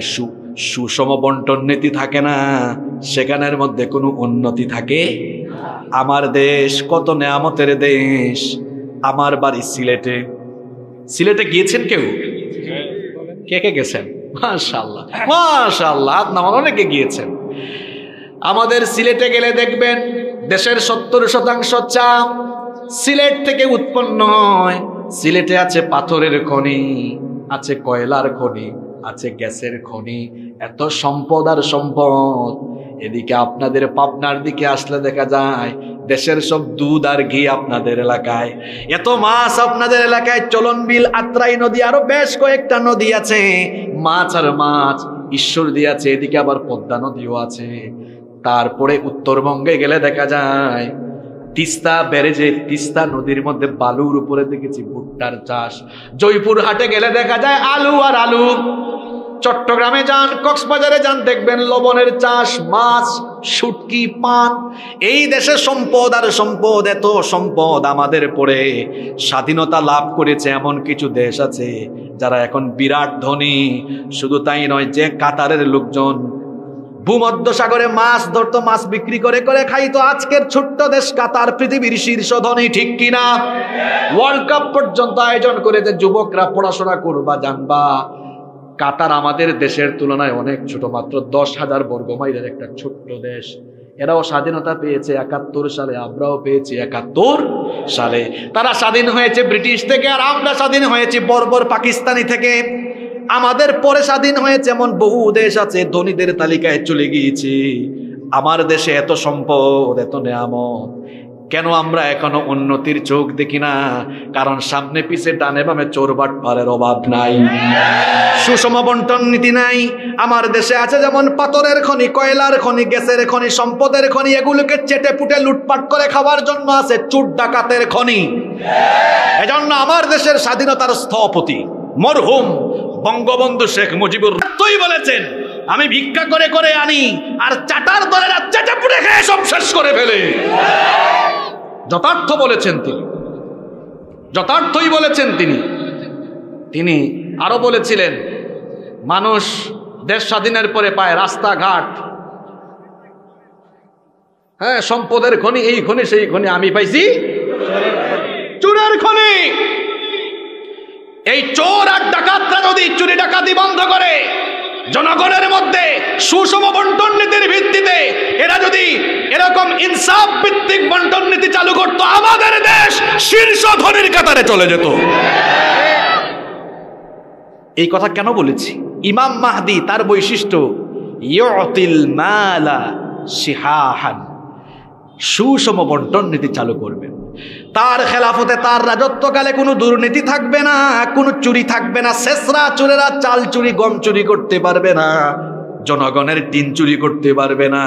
সুষম বন্টন নীতি থাকে না, সেখানের মধ্যে কোনো উন্নতি থাকে। আমার দেশ কত নেয়ামতের দেশ। আমার বাড়ি সিলেটে। সিলেটে গিয়েছেন কেউ? কে কে গেছেন? মাশাআল্লাহ মাশাআল্লাহ, আপনারা অনেকে গিয়েছেন। আমাদের সিলেটে গেলে দেখবেন দেশের 70% চা সিলেট থেকে উৎপন্ন হয়। সিলেটে আছে পাথরের খনি, আছে কয়লার খনি, আছে গ্যাসের খনি, এত সম্পদ আর সম্পদ। এদিকে আপনাদের পাবনার দিকে আসলে দেখা যায় দেশের সব দুধ আর ঘি আপনাদের এলাকায়, এত মাছ আপনাদের এলাকায়। চলনবিল, আত্রাই নদী, আরো বেশ কয়েকটা নদী আছে, মাছ আর মাছ ঈশ্বরদী আছে, এদিকে আবার পদ্মা নদীও আছে। তারপরে উত্তরবঙ্গে গেলে দেখা যায় তিস্তা ব্যারেজে, তিস্তা নদীর মধ্যে বালুর উপরে দেখেছি ভুট্টার চাষ। জয়পুর হাটে গেলে দেখা যায় আলু আর আলু। চট্টগ্রামে যান, কক্সবাজারে যান, দেখবেন লবণের চাষ, মাছ, শুটকি, পান। এই দেশে সম্পদ আর সম্পদ, এত সম্পদ। আমাদের পরে স্বাধীনতা লাভ করেছে এমন কিছু দেশ আছে যারা এখন বিরাট ধনী। শুধু তাই নয়, যে কাতারের লোকজন ভূমধ্য সাগরে মাছ ধরতো, মাছ বিক্রি করে করে খাইতো, আজকের ছোট্ট দেশ কাতার পৃথিবীর শীর্ষ ধনী, ঠিক কিনা? ওয়ার্ল্ড কাপ পর্যন্ত আয়োজন করে যে যুবকরা পড়াশোনা করবা, জানবা কাতার আমাদের দেশের তুলনায় অনেক ছোট, মাত্র 10,000 বর্গ মাইলের একটা ছোট্ট দেশ। এরাও স্বাধীনতা পেয়েছে 71 সালে, আমরাও পেয়েছি 71 সালে। তারা স্বাধীন হয়েছে ব্রিটিশ থেকে, আর আমরা স্বাধীন হয়েছি বর্বর পাকিস্তানি থেকে। আমাদের পরে স্বাধীন হয়েছে এমন বহু দেশ আছে, ধনীদের তালিকায় চলে গিয়েছি। আমার দেশে এত সম্পদ, এত নেয়ামত, কেন আমরা এখনো উন্নতির চোখ দেখি না? কারণ সামনে পিছে ডানে বামে চোর বাটপারের অভাব নাই, সুষম বন্টন নীতি নাই। আমার দেশে আছে যেমন পাথরের খনি, কয়লার খনি, গ্যাসের খনি, সম্পদের খনি, এগুলোকে চেটে পুটে লুটপাট করে খাওয়ার জন্য আছে চুর ডাকাতের খনি। এজন্য আমার দেশের স্বাধীনতার স্থপতি মরহুম বঙ্গবন্ধু শেখ মুজিবুর রহমান বলেছেন, আমি ভিক্ষা করে করে আনি আর চাটার দলেরা চেটে পুটে খেয়ে সব শেষ করে ফেলে। যথার্থ বলেছেন তিনি, যথার্থই বলেছেন তিনি। তিনি আরো বলেছিলেন, মানুষ দেশ স্বাধীনের পরে পায় রাস্তাঘাট, হ্যাঁ সম্পদের খনি, এই খনি সেই খনি, আমি পাইছি চোরের খনি। এই চোর আর ডাকাতরা যদি চুরি ডাকাতি বন্ধ করে, জনগণের মধ্যে সুষম বন্টন নীতির ভিত্তিতে এরা যদি এরকম ইনসাফ ভিত্তিক বন্টন নীতি চালু করতো, আমাদের দেশ শীর্ষ ধনীর কাতারে চলে যেত। এই কথা কেন বলেছি? ইমাম মাহদি তার বৈশিষ্ট্য ইউতিল মালা শিহাহান, সুষম বন্টন নীতি চালু করবেন। তার খেলাফতে, তার রাজত্বকালে কোনো দুর্নীতি থাকবে না, কোনো চুরি থাকবে না। শেষরা চোরেরা চাল চুরি, গম চুরি করতে পারবে না, জনগণের টিন চুরি করতে পারবে না।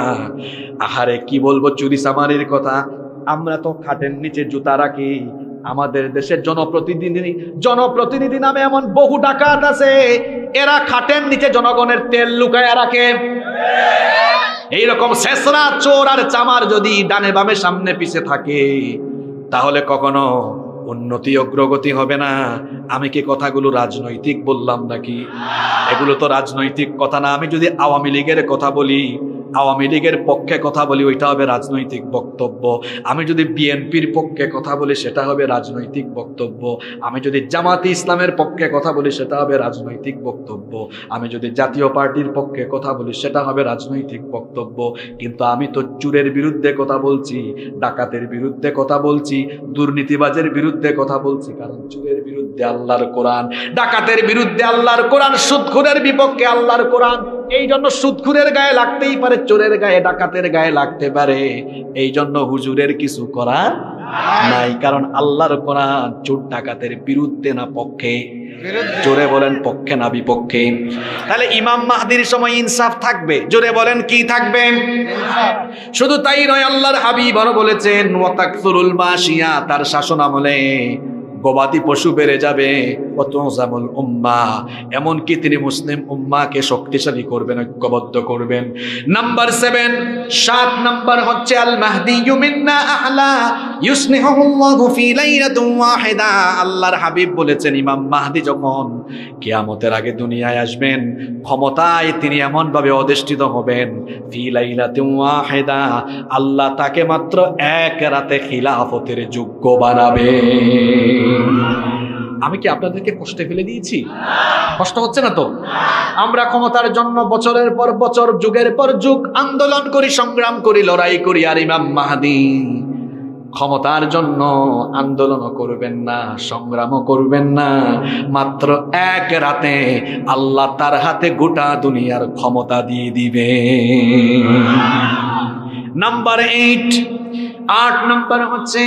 আহারে কি বলবো চুরি চামারির কথা, আমরা তো খাটের নিচে জুতা রাখি। আমাদের দেশের জনপ্রতিনিধি নামে এমন বহু ডাকাত আছে, এরা খাটের নিচে জনগণের তেল লুকায় রাখে। এইরকম শেষরা চোর আর চামার যদি ডানে বামে সামনে পিছে থাকে, তাহলে কখনো উন্নতি অগ্রগতি হবে না। আমি কি কথাগুলো রাজনৈতিক বললাম নাকি? এগুলো তো রাজনৈতিক কথা না। আমি যদি আওয়ামী লীগের কথা বলি, আওয়ামী লীগের পক্ষে কথা বলি, ওইটা হবে রাজনৈতিক বক্তব্য। আমি যদি বিএনপির পক্ষে কথা বলি, সেটা হবে রাজনৈতিক বক্তব্য। আমি যদি জামাতে ইসলামের পক্ষে কথা বলি, সেটা হবে রাজনৈতিক বক্তব্য। আমি যদি জাতীয় পার্টির পক্ষে কথা বলি, সেটা হবে রাজনৈতিক বক্তব্য। কিন্তু আমি তো চুরের বিরুদ্ধে কথা বলছি, ডাকাতের বিরুদ্ধে কথা বলছি, দুর্নীতিবাজের বিরুদ্ধে কথা বলছি। কারণ চুরের বিরুদ্ধে আল্লাহর কোরআন, ডাকাতের বিরুদ্ধে আল্লাহর কোরআন, সুদখোরের বিপক্ষে আল্লাহর কোরআন। এই জন্য সুদখোরের গায়ে লাগতেই পারে, চোরের গায়ে, ডাকাতের গায়ে লাগতে পারে। এই জন্য হুজুরের কিছু করার নাই, কারণ আল্লাহর কোরআন চোর ডাকাতের বিরুদ্ধে না পক্ষে। জোরে বলেন পক্ষে না বিপক্ষে? তাহলে ইমাম মাহদির সময় ইনসাফ থাকবে। জোরে বলেন কি থাকবে? শুধু তাই নয়, আল্লাহর হাবিব আরো বলেছেন ওয়াতাকসুরুল মাশিয়া, তার শাসন আমলে গবাদি পশু বেড়ে যাবে, ওয়াতুজামুল উম্মাহ, এমনকি তিনি মুসলিম উম্মাহকে শক্তিশালী করবেন, ঐক্যবদ্ধ করবেন। নাম্বার 7, 7 নাম্বার হচ্ছে আল মাহদিয়্যু মিন্না আ'লা ইউসলিহুল্লাহু ফি লাইলাতিন ওয়াহিদা। আল্লাহর হাবিব বলেছেন ইমাম মাহদি যখন কিয়ামতের আগে দুনিয়ায় আসবেন, ক্ষমতায় তিনি এমন ভাবে অধিষ্ঠিত হবেন, ফি লাইলাতিন ওয়াহিদা, আল্লাহ তাকে মাত্র এক রাতে খিলাফতের যোগ্য বানাবে। আমি কি আপনাদেরকে কষ্টে ফেলে দিয়েছি? কষ্ট হচ্ছে না তো? আমরা ক্ষমতার জন্য বছরের পর বছর, যুগের পর যুগ আন্দোলন করি, সংগ্রাম করি, লড়াই করি, আর ইমাম মাহদি ক্ষমতার জন্য আন্দোলনও করবেন না, সংগ্রামও করবেন না, মাত্র এক রাতে আল্লাহ তার হাতে গোটা দুনিয়ার ক্ষমতা দিয়ে দিবে। নাম্বার 8 নাম্বার হচ্ছে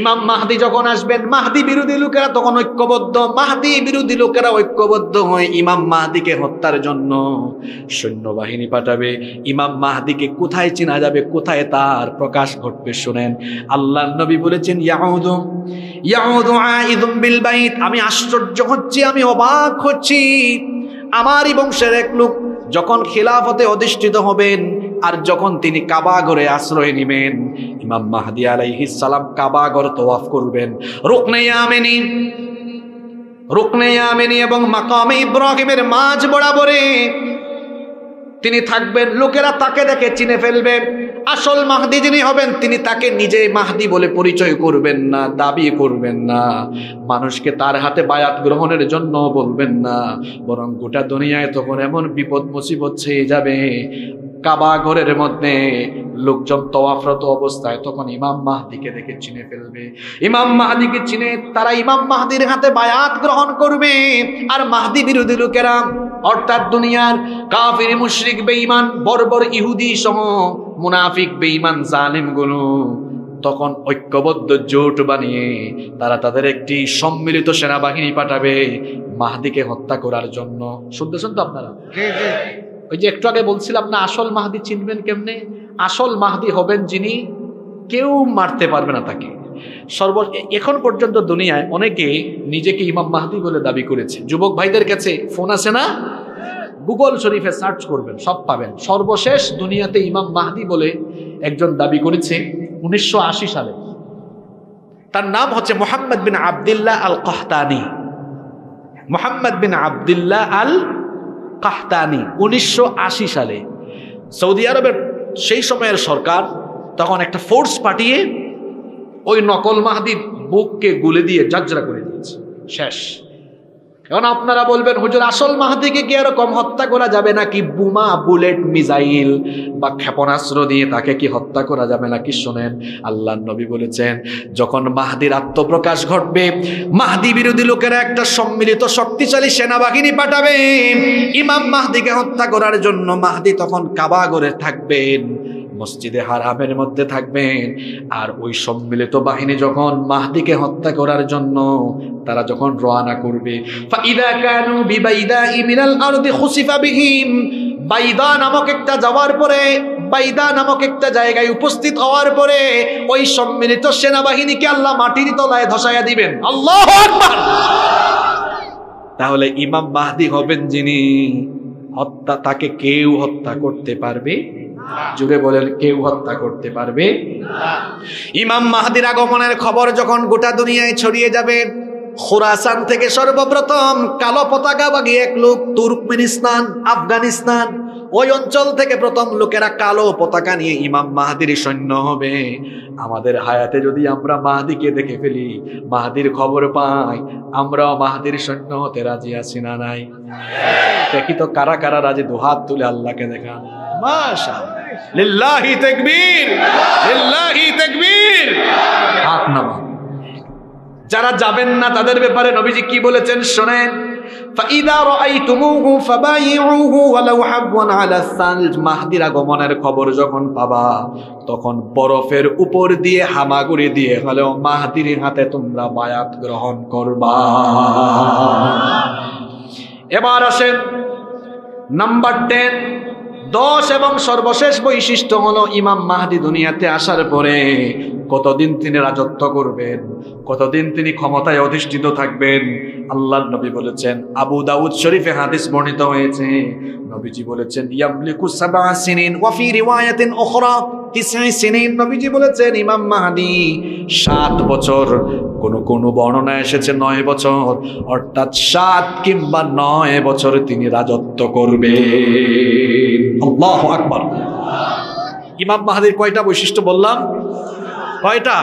ইমাম মাহদি যখন আসবেন, মাহদি বিরোধী লোকেরা তখন ঐক্যবদ্ধ, মাহদি বিরোধী লোকেরা ঐক্যবদ্ধ হয়ে ইমাম মাহদিকে হত্যার জন্য সৈন্যবাহিনী পাঠাবে। ইমাম মাহদিকে কোথায় চেনা যাবে, কোথায় তার প্রকাশ ঘটবে? শুনেন, আল্লাহর নবী বলেছেন ইয়াউদু আইদুম বিল বাইত। আমি আশ্চর্য হচ্ছি, আমি অবাক হচ্ছি, আমারই বংশের এক লোক যখন খিলাফতে অধিষ্ঠিত হবেন, আর যখন তিনি কাবা ঘরে আশ্রয় নেবেন, ইমাম মাহদি আলাইহিস সালাম কাবা ঘর তওয়াফ করবেন, রুকনে ইয়ামিনী এবং মাকামে ইব্রাহিমের মাঝ বরাবরে তিনি থাকবেন। লোকেরা তাকে দেখে চিনে ফেলবে। আসল মাহদি যিনি হবেন, তিনি তাকে নিজে মাহদি বলে পরিচয় করবেন না, দাবি করবেন না, মানুষকে তার হাতে বায়াত গ্রহণের জন্য বলবেন না, বরং গোটা দুনিয়ায় তখন এমন বিপদ মুসিবত ছেয়ে যাবে, কাবা ঘরের মধ্যে লোকজন তওয়াফরত অবস্থায় তখন ইমাম মাহদিকে দেখে চিনে ফেলবে। ইমাম মাহদিকে চিনে তারা ইমাম মাহদির হাতে বায়াত গ্রহণ করবে। আর মাহদি বিরোধী লোকেরা, অর্থাৎ দুনিয়ার কাফির, মুশরিক, বেঈমান, বর্বর ইহুদি সহ মুনাফিক, বেঈমান, জালিমগুলো তখন ঐক্যবদ্ধ জোট বানিয়ে তারা তাদের একটি সম্মিলিত সেনাবাহিনী পাঠাবে মাহদিকে হত্যা করার জন্য। শুনতেছেন তো আপনারা? ওই যে একটু আগে বলছিলাম না, আসল মাহদি চিনবেন কেমনে? আসল মাহদি হবেন যিনি কেউ মারতে পারবে না তাকে। এখন পর্যন্ত দুনিয়ায় অনেকে নিজেকে ইমাম মাহদি বলে দাবি করেছে। যুবক ভাইদের কাছে ফোন আছে না? গুগল শরীফে সার্চ করবেন, সব পাবেন। সর্বশেষ দুনিয়াতে ইমাম মাহদি বলে একজন দাবি করেছে 1980 সালে। তার নাম হচ্ছে মুহাম্মদ বিন আবদুল্লাহ আল কাহতানি। মুহাম্মদ বিন আবদুল্লাহ আল কাহতানি 1980 সালে সৌদি আরবের সেই সময়ের সরকার তখন একটা ফোর্স পাঠিয়ে ওই নকল মাহদির বুককে গুলে দিয়ে জাজরা করে দিয়েছে, শেষ। এখন আপনারা বলবেন, হুজুর আসল মাহদিকে কি এরকম হত্যা করা যাবে নাকি? বোমা, বুলেট, মিসাইল বা ক্ষেপণাস্ত্র দিয়ে তাকে কি হত্যা করা যাবে নাকি? শোনেন, আল্লাহর নবী বলেছেন, যখন মাহদির আত্মপ্রকাশ ঘটবে, মাহদি বিরোধী লোকেরা একটা সম্মিলিত শক্তিশালী সেনাবাহিনী পাঠাবে ইমাম মাহদিকে হত্যা করার জন্য। মাহদি তখন কাবা ঘরে থাকবেন, মসজিদে হারামের মধ্যে থাকবেন। আর ওই সম্মিলিত বাহিনী যখন মাহদিকে হত্যা করার জন্য তারা যখন রওনা করবে, ফাইদা কানু বিবাইদাই মিনাল আরদি খুসিফা বিহিম, বাইদা নামক একটা যাওয়ার পরে, বাইদা নামক একটা জায়গায় উপস্থিত হওয়ার পরে ওই সম্মিলিত সেনাবাহিনীকে আল্লাহ মাটির তলায় ধসাইয়া দিবেন। আল্লাহু আকবার! তাহলে ইমাম মাহদি হবেন যিনি তাকে কেউ হত্যা করতে পারবে? জুড়ে বলেন, কেউ হত্যা করতে পারবে? ইমাম মাহদির আগমনের খবর যখন গোটা দুনিয়ায় ছড়িয়ে যাবে, খুরাসান থেকে সর্বপ্রথম কালো পতাকাবাহী এক লোক, তুর্কমেনিস্তান, আফগানিস্তান, ওই অঞ্চল থেকে প্রথম লোকেরা কালো পতাকা নিয়ে ইমাম মাহদির সৈন্য হবে। আমাদের হায়াতে যদি আমরা মাহদিকে দেখে ফেলি, মাহদির খবর পাই, আমরাও মাহদির সৈন্য হতে রাজি আছি না নাই? দেখি তো কারা কারা রাজি, দুহাত তুলে আল্লাহকে দেখান। মাশাআল্লাহ, লিল্লাহি তাকবীর, লিল্লাহি তাকবীর। হাত নামান। যারা যাবেন না তাদের ব্যাপারে নবীজি কি বলেছেন শোনেন, ফাইদা রাআইতুমুহু ফাবাইউহু ওয়ালাউ হাবওয়ান আলা সালজ। মাহদির আগমনের খবর যখন পাবা, তখন বরফের উপর দিয়ে হামাগুড়ি দিয়ে হলেও মাহদির হাতে তোমরা বায়াত গ্রহণ করবা। এবার আসেন নাম্বার 10, 10 এবং সর্বশেষ বৈশিষ্ট্য হলো ইমাম মাহদি দুনিয়াতে আসার পরে কতদিন তিনি রাজত্ব করবেন, কতদিন তিনি ক্ষমতায় অধিষ্ঠিত থাকবেন। আল্লাহর নবী বলেছেন, আবু দাউদ শরীফে হাদিস বর্ণিত হয়েছে, নবীজি বলেছেন ইয়ামলিকু 7 সিনিন ওয়া ফি রিওয়ায়াতিন উখরা 9 সিনিন। নবীজি বলেছেন ইমাম মাহদি 7 বছর, কোন বর্ণনায় এসেছে 9 বছর, অর্থাৎ 7 কিংবা 9 বছর তিনি রাজত্ব করবেন। আল্লাহু আকবার। ইমাম মাহদির কয়টা বৈশিষ্ট্য বললাম? কয়টা?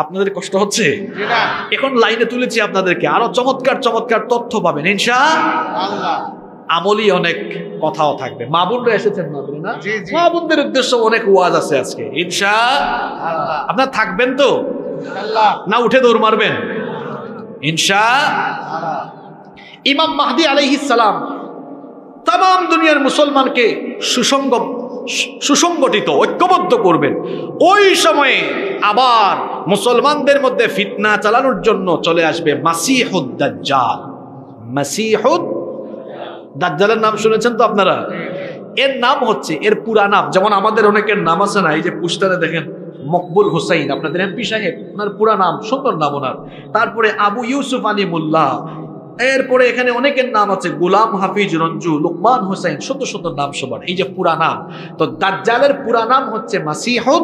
আপনাদের কষ্ট হচ্ছে? এখন লাইনে তুলেছি আপনাদেরকে, আরো চমৎকার চমৎকার তথ্য পাবেন ইনশাআল্লাহ। আমলি অনেক কথাও থাকবে। মা বোনরা এসেছেন না? মা বোনদের উদ্দেশ্য অনেক ওয়াজ আছে আজকে ইনশাআল্লাহ। আপনারা থাকবেন তো না উঠে দৌড় মারবেন? ইনশাআল্লাহ। ইমাম মাহদি আলাইহিস সালাম তাম দুনিয়ার মুসলমানকে সুসংগঠিত ঐক্যবদ্ধ করবেন। ওই সময়ে আবার মুসলমানদের মধ্যে ফিতনা চালানোর জন্য চলে আসবে মাসিহুদ দাজ্জাল। মাসিহুদ দাজ্জালের নাম শুনেছেন তো আপনারা? এর নাম হচ্ছে, এর পুরা নাম, যেমন আমাদের অনেকের নাম আছে না, এই যে পুস্টারে দেখেন মকবুল হোসাইন, আপনাদের এমপি সাহেব, ওনার পুরা নাম, সুন্দর নাম ওনার। তারপরে আবু ইউসুফ আলী মোল্লা, এরপরে এখানে অনেকের নাম আছে, গোলাম হাফিজ রঞ্জু, লোকমান হোসেন, সুন্দর সুন্দর নাম সবার, এই যে পুরা নাম। তো দাজ্জালের পুরা নাম হচ্ছে মাসিহুদ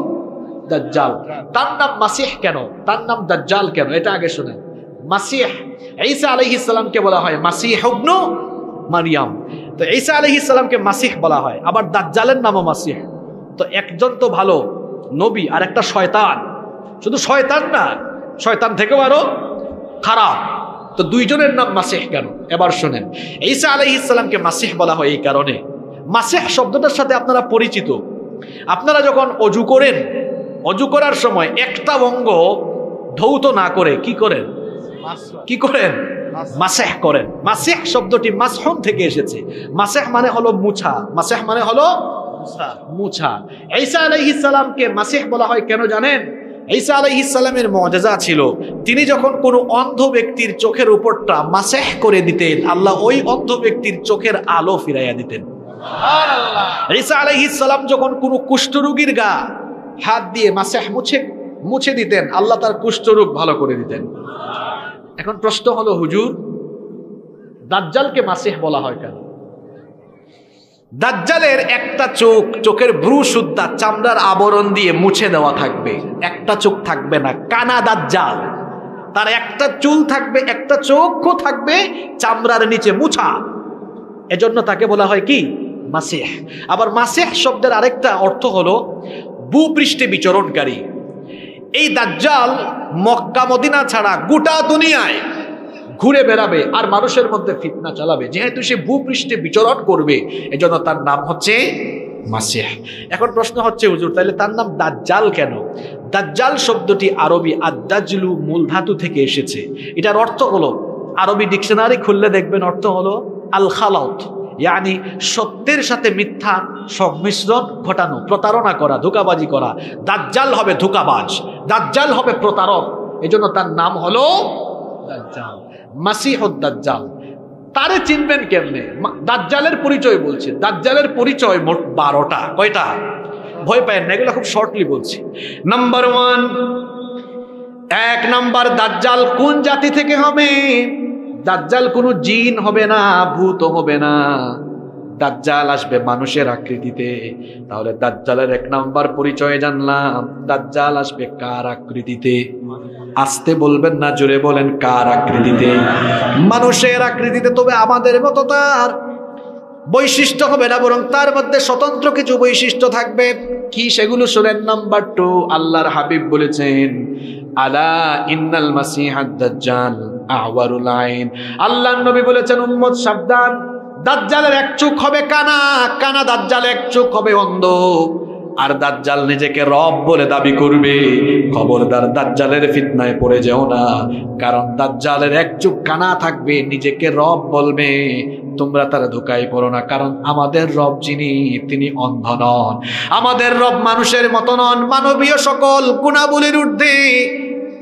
দাজ্জাল। তার নাম মাসিহ কেন, তার নাম দাজ্জাল কেন, এটা আগে শুনেন। মাসিহ, ঈসা আলাইহিস সালামকে বলা হয় মাসিহ ইবনু মারিয়াম। তো ঈসা আলাইহিস সালামকে মাসিহ বলা হয়, আবার দাজ্জালের নামও মাসিহ। তো একজন তো ভালো নবী আর একটা শয়তান, শুধু শয়তান না, শয়তান থেকেও আরো খারাপ। তো দুইজনের নাম মাসিহ কেন এবার শুনেন। ঈসা আলাইহিস সালামকে মাসিহ বলা হয় এই কারণে, মাসিহ শব্দটার সাথে আপনারা পরিচিত। আপনারা যখন অজু করেন, অজু করার সময় একটা অঙ্গ ধৌত না করে কি করেন? কি করেন? মাসিহ করেন। মাসিহ শব্দটি মাসহুন থেকে এসেছে। মাসিহ মানে হলো মুছা, মাসিহ মানে হলো মুছা। ঈসা আলাইহিস সালামকে মাসিহ বলা হয় কেন জানেন? ঈসা আলাইহিস সালামের মুআজিজা ছিল, তিনি যখন কোনো অন্ধ ব্যক্তির চোখের উপরটা মাসিহ করে দিতেন, আল্লাহ ওই অন্ধ ব্যক্তির চোখের আলো ফিরাইয়া দিতেন। সুবহানাল্লাহ। ঈসা আলাইহিস সালাম যখন কোনো কুষ্ঠরোগীর গা হাত দিয়ে মাসিহ মুছে দিতেন, আল্লাহ তার কুষ্ঠরোগ ভালো করে দিতেন। এখন প্রশ্ন হলো, হুজুর দাজ্জালকে মাসিহ বলা হয় কেন? দাজ্জালের একটা চোখ, চোখের ভ্রু সুদ্ধা চামড়ার আবরণ দিয়ে মুছে দেওয়া থাকবে, একটা চোখ থাকবে না, কানা দাজ্জাল। তার একটা চুল থাকবে, একটা চোখও থাকবে চামড়ার নিচে মুছা, এজন্য তাকে বলা হয় কি? মাসিহ। আবার মাসিহ শব্দের আরেকটা অর্থ হলো ভূপৃষ্ঠে বিচরণকারী। এই দাজ্জাল মক্কা মদিনা ছাড়া গোটা দুনিয়ায় ঘুরে বেড়াবে আর মানুষের মধ্যে ফিতনা চালাবে, যেহেতু সে ভূপৃষ্ঠে বিচরণ করবে, এজন্য তার নাম হচ্ছে মাসিহ। এখন প্রশ্ন হচ্ছে, হুজুর তাহলে তার নাম দাজ্জাল কেন? দাজ্জাল শব্দটি আরবি আদ-দাজলু মূল ধাতু থেকে এসেছে। এটার অর্থ হলো, আরবি ডিকশনারি খুললে দেখবেন অর্থ হলো আল খালাত, ইয়ানি সত্যের সাথে মিথ্যা সংমিশ্রণ ঘটানো, প্রতারণা করা, ধোঁকাবাজি করা। দাজ্জাল হবে ধোঁকাবাজ, দাজ্জাল হবে প্রতারক, এজন্য তার নাম হলো দাজ্জাল, মাসিহুদ দাজ্জাল। তারে চিনবেন কেমনে? দাজ্জালের পরিচয় বলছে, দাজ্জালের পরিচয় মোট 12টা। কয়টা? ভয় পায় না, এগুলো খুব শর্টলি বলছি। নাম্বার 1, 1 নাম্বার, দাজ্জাল কোন জাতি থেকে হবে? দাজ্জাল কোনো জিন হবে না, ভূত হবে না, দাজ্জাল আসবে মানুষের আকৃতিতে। তাহলে দাজ্জালের 1 নাম্বার পরিচয় জানলাম, দাজ্জাল আসবে কার আকৃতিতে? আসতে বলবেন না, জোরে বলেন, কার আকৃতিতে? মানুষের আকৃতিতে। তবে আমাদের মতো তার বৈশিষ্ট্য হবে না, বরং তার মধ্যে স্বতন্ত্র কিছু বৈশিষ্ট্য থাকবে। কি সেগুলো শুনেন। নাম্বার 2, আল্লাহর হাবিব বলেছেন, আলা ইন্নাল মাসিহাদ দাজ্জাল আওয়ারুল আইন। আল্লাহর নবী বলেছেন, উম্মত সাবধান, দাজ্জালের 1 চোখ হবে কানা, কানা দাজ্জাল 1 চোখ হবে অন্ধ। আর দাজ্জাল নিজেকে রব বলে দাবি করবে। খবরদার দাজ্জালের ফিতনায় পড়ে যেও না, কারণ দাজ্জালের 1 চোখ কানা থাকবে, নিজেকে রব বলবে। তোমরা তার ধোঁকায় পড়ো না, কারণ আমাদের রব যিনি, তিনি অন্ধ নন। আমাদের রব মানুষের মতো নন, মানবীয় সকল গুণাবলীর ঊর্ধ্বে।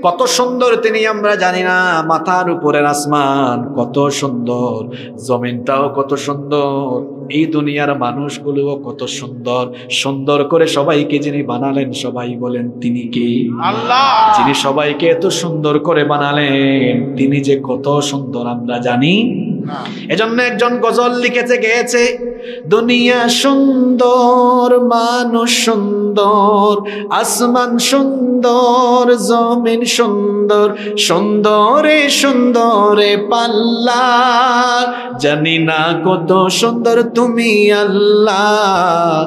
কত সুন্দর তিনি আমরা জানি না। মাথার উপরের আসমান কত সুন্দর, জমিনটাও কত সুন্দর, এই দুনিয়ার মানুষগুলোও কত সুন্দর। সুন্দর করে সবাইকে যিনি বানালেন, সবাই বলেন তিনি কে? আল্লাহ। যিনি সবাইকে এত সুন্দর করে বানালেন, তিনি যে কত সুন্দর আমরা জানি। এজন্য একজন গজল লিখেছে, গেয়েছে, দুনিয়া সুন্দর, মানুষ সুন্দর, আসমান সুন্দর, জমিন সুন্দর, সুন্দরে সুন্দরে পাল্লা, জানি না কত সুন্দর তুমি আল্লাহ,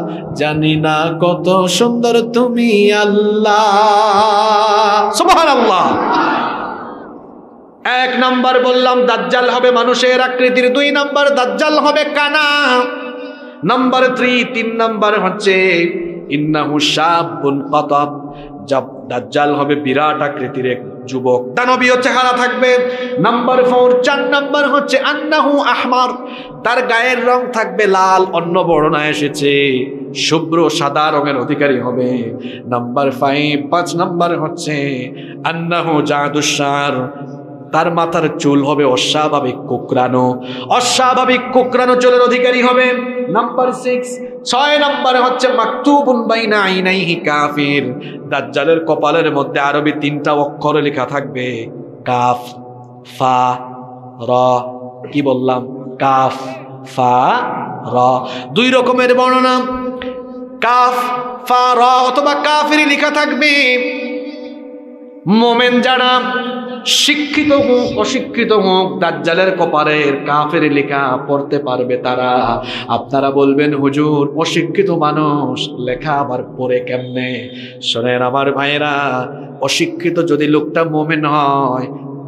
জানি না কত সুন্দর তুমি আল্লাহ। সুবহানাল্লাহ। এক নাম্বার বললাম দাজ্জাল হবে মানুষের আকৃতির, 2 নাম্বার দাজ্জাল হবে কানা, নাম্বার 3 নাম্বার হচ্ছে ইন্নাহু শাবুন কাতাব, দাজ্জাল হবে বিরাট আকৃতির এক যুবক, দানবীয় চেহারা থাকবে। নাম্বার 4 নাম্বার হচ্ছে আন্নাহু আহমার, তার গায়ের রং থাকবে লাল, অন্য বর্ণনা এসেছে শুভ্র সাদা রঙের অধিকারী হবে। নাম্বার 5 নাম্বার হচ্ছে আন্নাহু জাদুসার, তার মাথার চুল হবে অস্বাভাবিক কোকড়ানো, অস্বাভাবিক কোকড়ানো চুলের অধিকারী হবে। নাম্বার 6 নাম্বারে হচ্ছে মাকতুবুন বাইনা আইনাইহি কাফির, দাজ্জালের কপালের মধ্যে আরবি 3টা অক্ষর লেখা থাকবে, কাফ ফা র। কি বললাম? কাফ ফা র। 2 রকমের বর্ণনা, কাফ ফা র অথবা কাফির লেখা থাকবে। মোমেন যারা, শিক্ষিত হোক অশিক্ষিত হোক, দাজ্জালের কপালের কাফের লেখা পড়তে পারবে তারা। আপনারা বলবেন হুজুর অশিক্ষিত মানুষ লেখা আবার পড়ে কেমনে? শোনেন আমার ভাইয়েরা, অশিক্ষিত যদি লোকটা মুমিন হয়,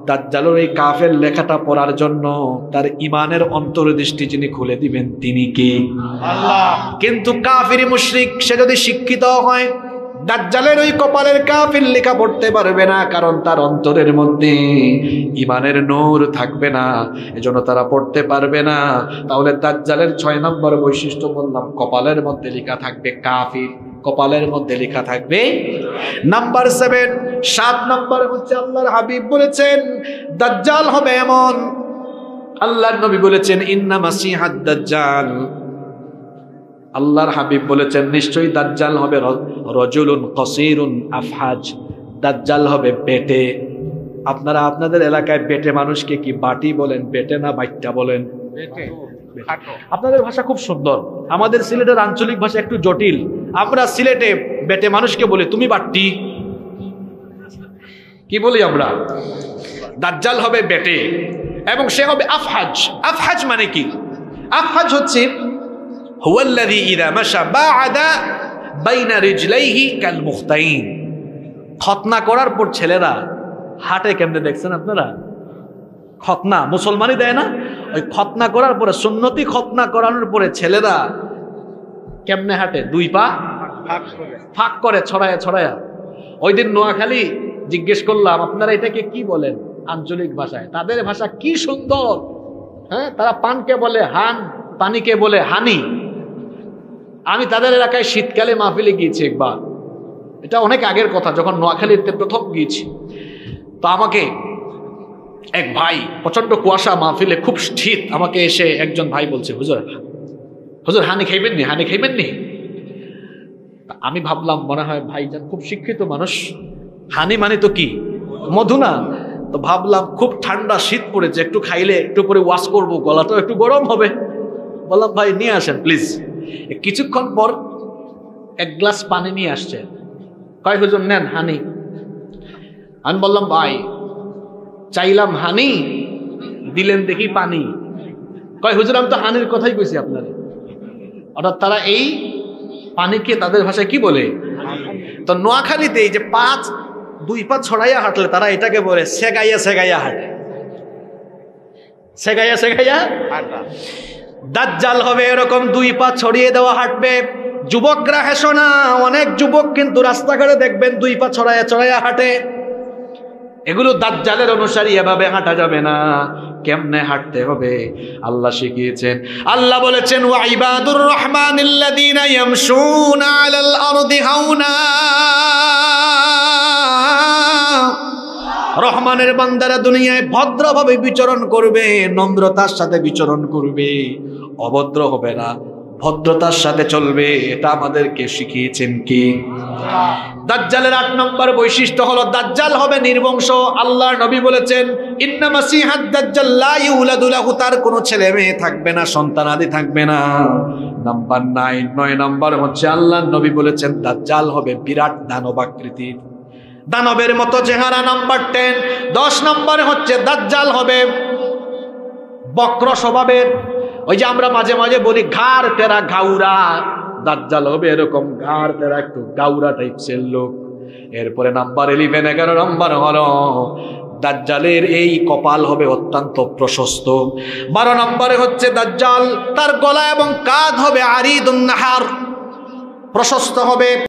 দাজ্জালের এই কাফের লেখাটা পড়ার জন্য তার ইমানের অন্তর্দৃষ্টি যিনি খুলে দিবেন তিনি কে? আল্লাহ। কিন্তু কাফির মুশরিক সে যদি শিক্ষিত হয়, দাজ্জালের ওই কপালের কাফির লেখা পড়তে পারবে না, কারণ তার অন্তরের মধ্যে ইমানের নূর থাকবে না, এজন্য তারা পড়তে পারবে না। তাহলে দাজ্জালের 6 নম্বর বৈশিষ্ট্য বললাম, কপালের মধ্যে লেখা থাকবে কাফির, কপালের মধ্যে লেখা থাকবে। নাম্বার 7 নম্বর হচ্ছে আল্লাহর হাবিব বলেছেন দাজ্জাল হবে এমন, আল্লাহর নবী বলেছেন ইন্না মাসিহাদ দাজ্জাল, আল্লাহর হাবিব বলেছেন নিশ্চয়ই দাজ্জাল হবে রজুলুন কসিরুন আফহাজ, দাজ্জাল হবে বেটে। আপনারা আপনাদের এলাকায় বেটে মানুষকে কি বাটি বলেন, বেটে না বাইটটা বলেন? আপনাদের ভাষা খুব সুন্দর, আমাদের সিলেটের আঞ্চলিক ভাষা একটু জটিল। আমরা সিলেটে বেটে মানুষকে বলি তুমি বাট্টি, কি বলি আমরা? দাজ্জাল হবে বেটে এবং সে হবে আফহাজ। আফহাজ মানে কি? আফহাজ হচ্ছে হুয়াল্লাযী ইযা মাশা বা'দা বাইনা রিজলাইহি কাল মুখতাইন। খতনা করার পর ছেলেরা হাঁটে কেমনে দেখছেন আপনারা? খতনা মুসলমানই দেয় না, ওই খতনা করার পরে সুন্নতি খতনা করানোর পরে ছেলেরা কেমনে হাঁটে? 2 পা ফাঁক করে ছড়ায়া ছড়ায়া। ওই দিন নোয়াখালী জিজ্ঞেস করলাম আপনারা এটাকে কি বলেন আঞ্চলিক ভাষায়? তাদের ভাষা কি সুন্দর, হ্যাঁ, তারা পানকে বলে হান, পানিকে বলে হানি। আমি তাদের এলাকায় শীতকালে মাহফিলে গিয়েছি একবার, এটা অনেক আগের কথা, যখন নোয়াখালীতে প্রথম গিয়েছি। তো আমাকে এক ভাই, প্রচন্ড কুয়াশা মাহফিলে, খুব শীত, আমাকে এসে একজন ভাই বলছে হুজুর, হুজুর হানি খাইবেন নি, হানি খাইবেন নি? আমি ভাবলাম মনে হয় ভাইজান খুব শিক্ষিত মানুষ, হানি মানে তো কি মধু না? তো ভাবলাম খুব ঠান্ডা শীত পড়েছে, একটু খাইলে একটু পরে ওয়াশ করবো, গলাটাও একটু গরম হবে। বললাম ভাই নিয়ে আসেন প্লিজ। কিছুক্ষণ পর 1 গ্লাস পানি নিয়ে আসছে, কয় হুজুর নেন হানি। আমি বললাম ভাই চাইলাম হানি, দিলেন দেখি পানি। কয় হুজুর আমি তো হানির কথাই কইছি আপনারে। অর্থাৎ তারা এই পানিকে তাদের ভাষায় কি বলে? তো নোয়াখালীতে এই যে 2 পা ছড়াইয়া হাঁটলে তারা এটাকে বলে সেগাইয়া সেগাইয়া হাঁটে, সেগাইয়া সেগাইয়া। দাজ্জাল হবে এরকম 2 পা ছড়িয়ে দেওয়া হাঁটবে। যুবকরা হেসো না, অনেক যুবক কিন্তু রাস্তাঘাটে দেখবেন 2 পা ছড়াইয়া ছড়াইয়া হাঁটে। এগুলো দাজ্জালের অনুসারী, এভাবে হাঁটা যাবে না। কেমনে হাঁটতে হবে আল্লাহ শিখিয়েছেন। আল্লাহ বলেছেন ওয়া ইবাদুর রহমানিল্লাযীনা ইয়ামশুনা আলাল আরদি হাওনা রহমানের বান্দারা দুনিয়ায় ভদ্রভাবে বিচরণ করবে, নম্রতার সাথে বিচরণ করবে, অভদ্র হবে না, ভদ্রতার সাথে চলবে। এটা আমাদেরকে শিখিয়েছেন কি? দাজ্জালের 8 নম্বর বৈশিষ্ট্য হলো দাজ্জাল হবে নির্বংশ। আল্লাহর নবী বলেছেন ইন্না মাসিহাদ দাজ্জাল লা ইউলাদু লাহু, তার কোনো ছেলে মেয়ে থাকবে না, সন্তানাদি থাকবে না। নাম্বার 9 নম্বর হচ্ছে আল্লাহর নবী বলেছেন দাজ্জাল হবে বিরাট দানবাকৃতির, দানবের মতো চেহারা। নাম্বার 10 নম্বরে হচ্ছে দাজ্জাল হবে বক্র স্বভাবের। ওই যে আমরা মাঝে মাঝে বলি ঘাড় তেরা গাউরা, দাজ্জাল হবে এরকম ঘাড় তেরা একটু গাউরা টাইপসের লোক। এরপরে নাম্বার 11 নম্বর হলো দাজ্জালের এই কপাল হবে অত্যন্ত প্রশস্ত। 12 নম্বরে হচ্ছে দাজ্জাল তার গলা এবং কাঁধ হবে আরিদুন নাহার, প্রশস্ত হবে।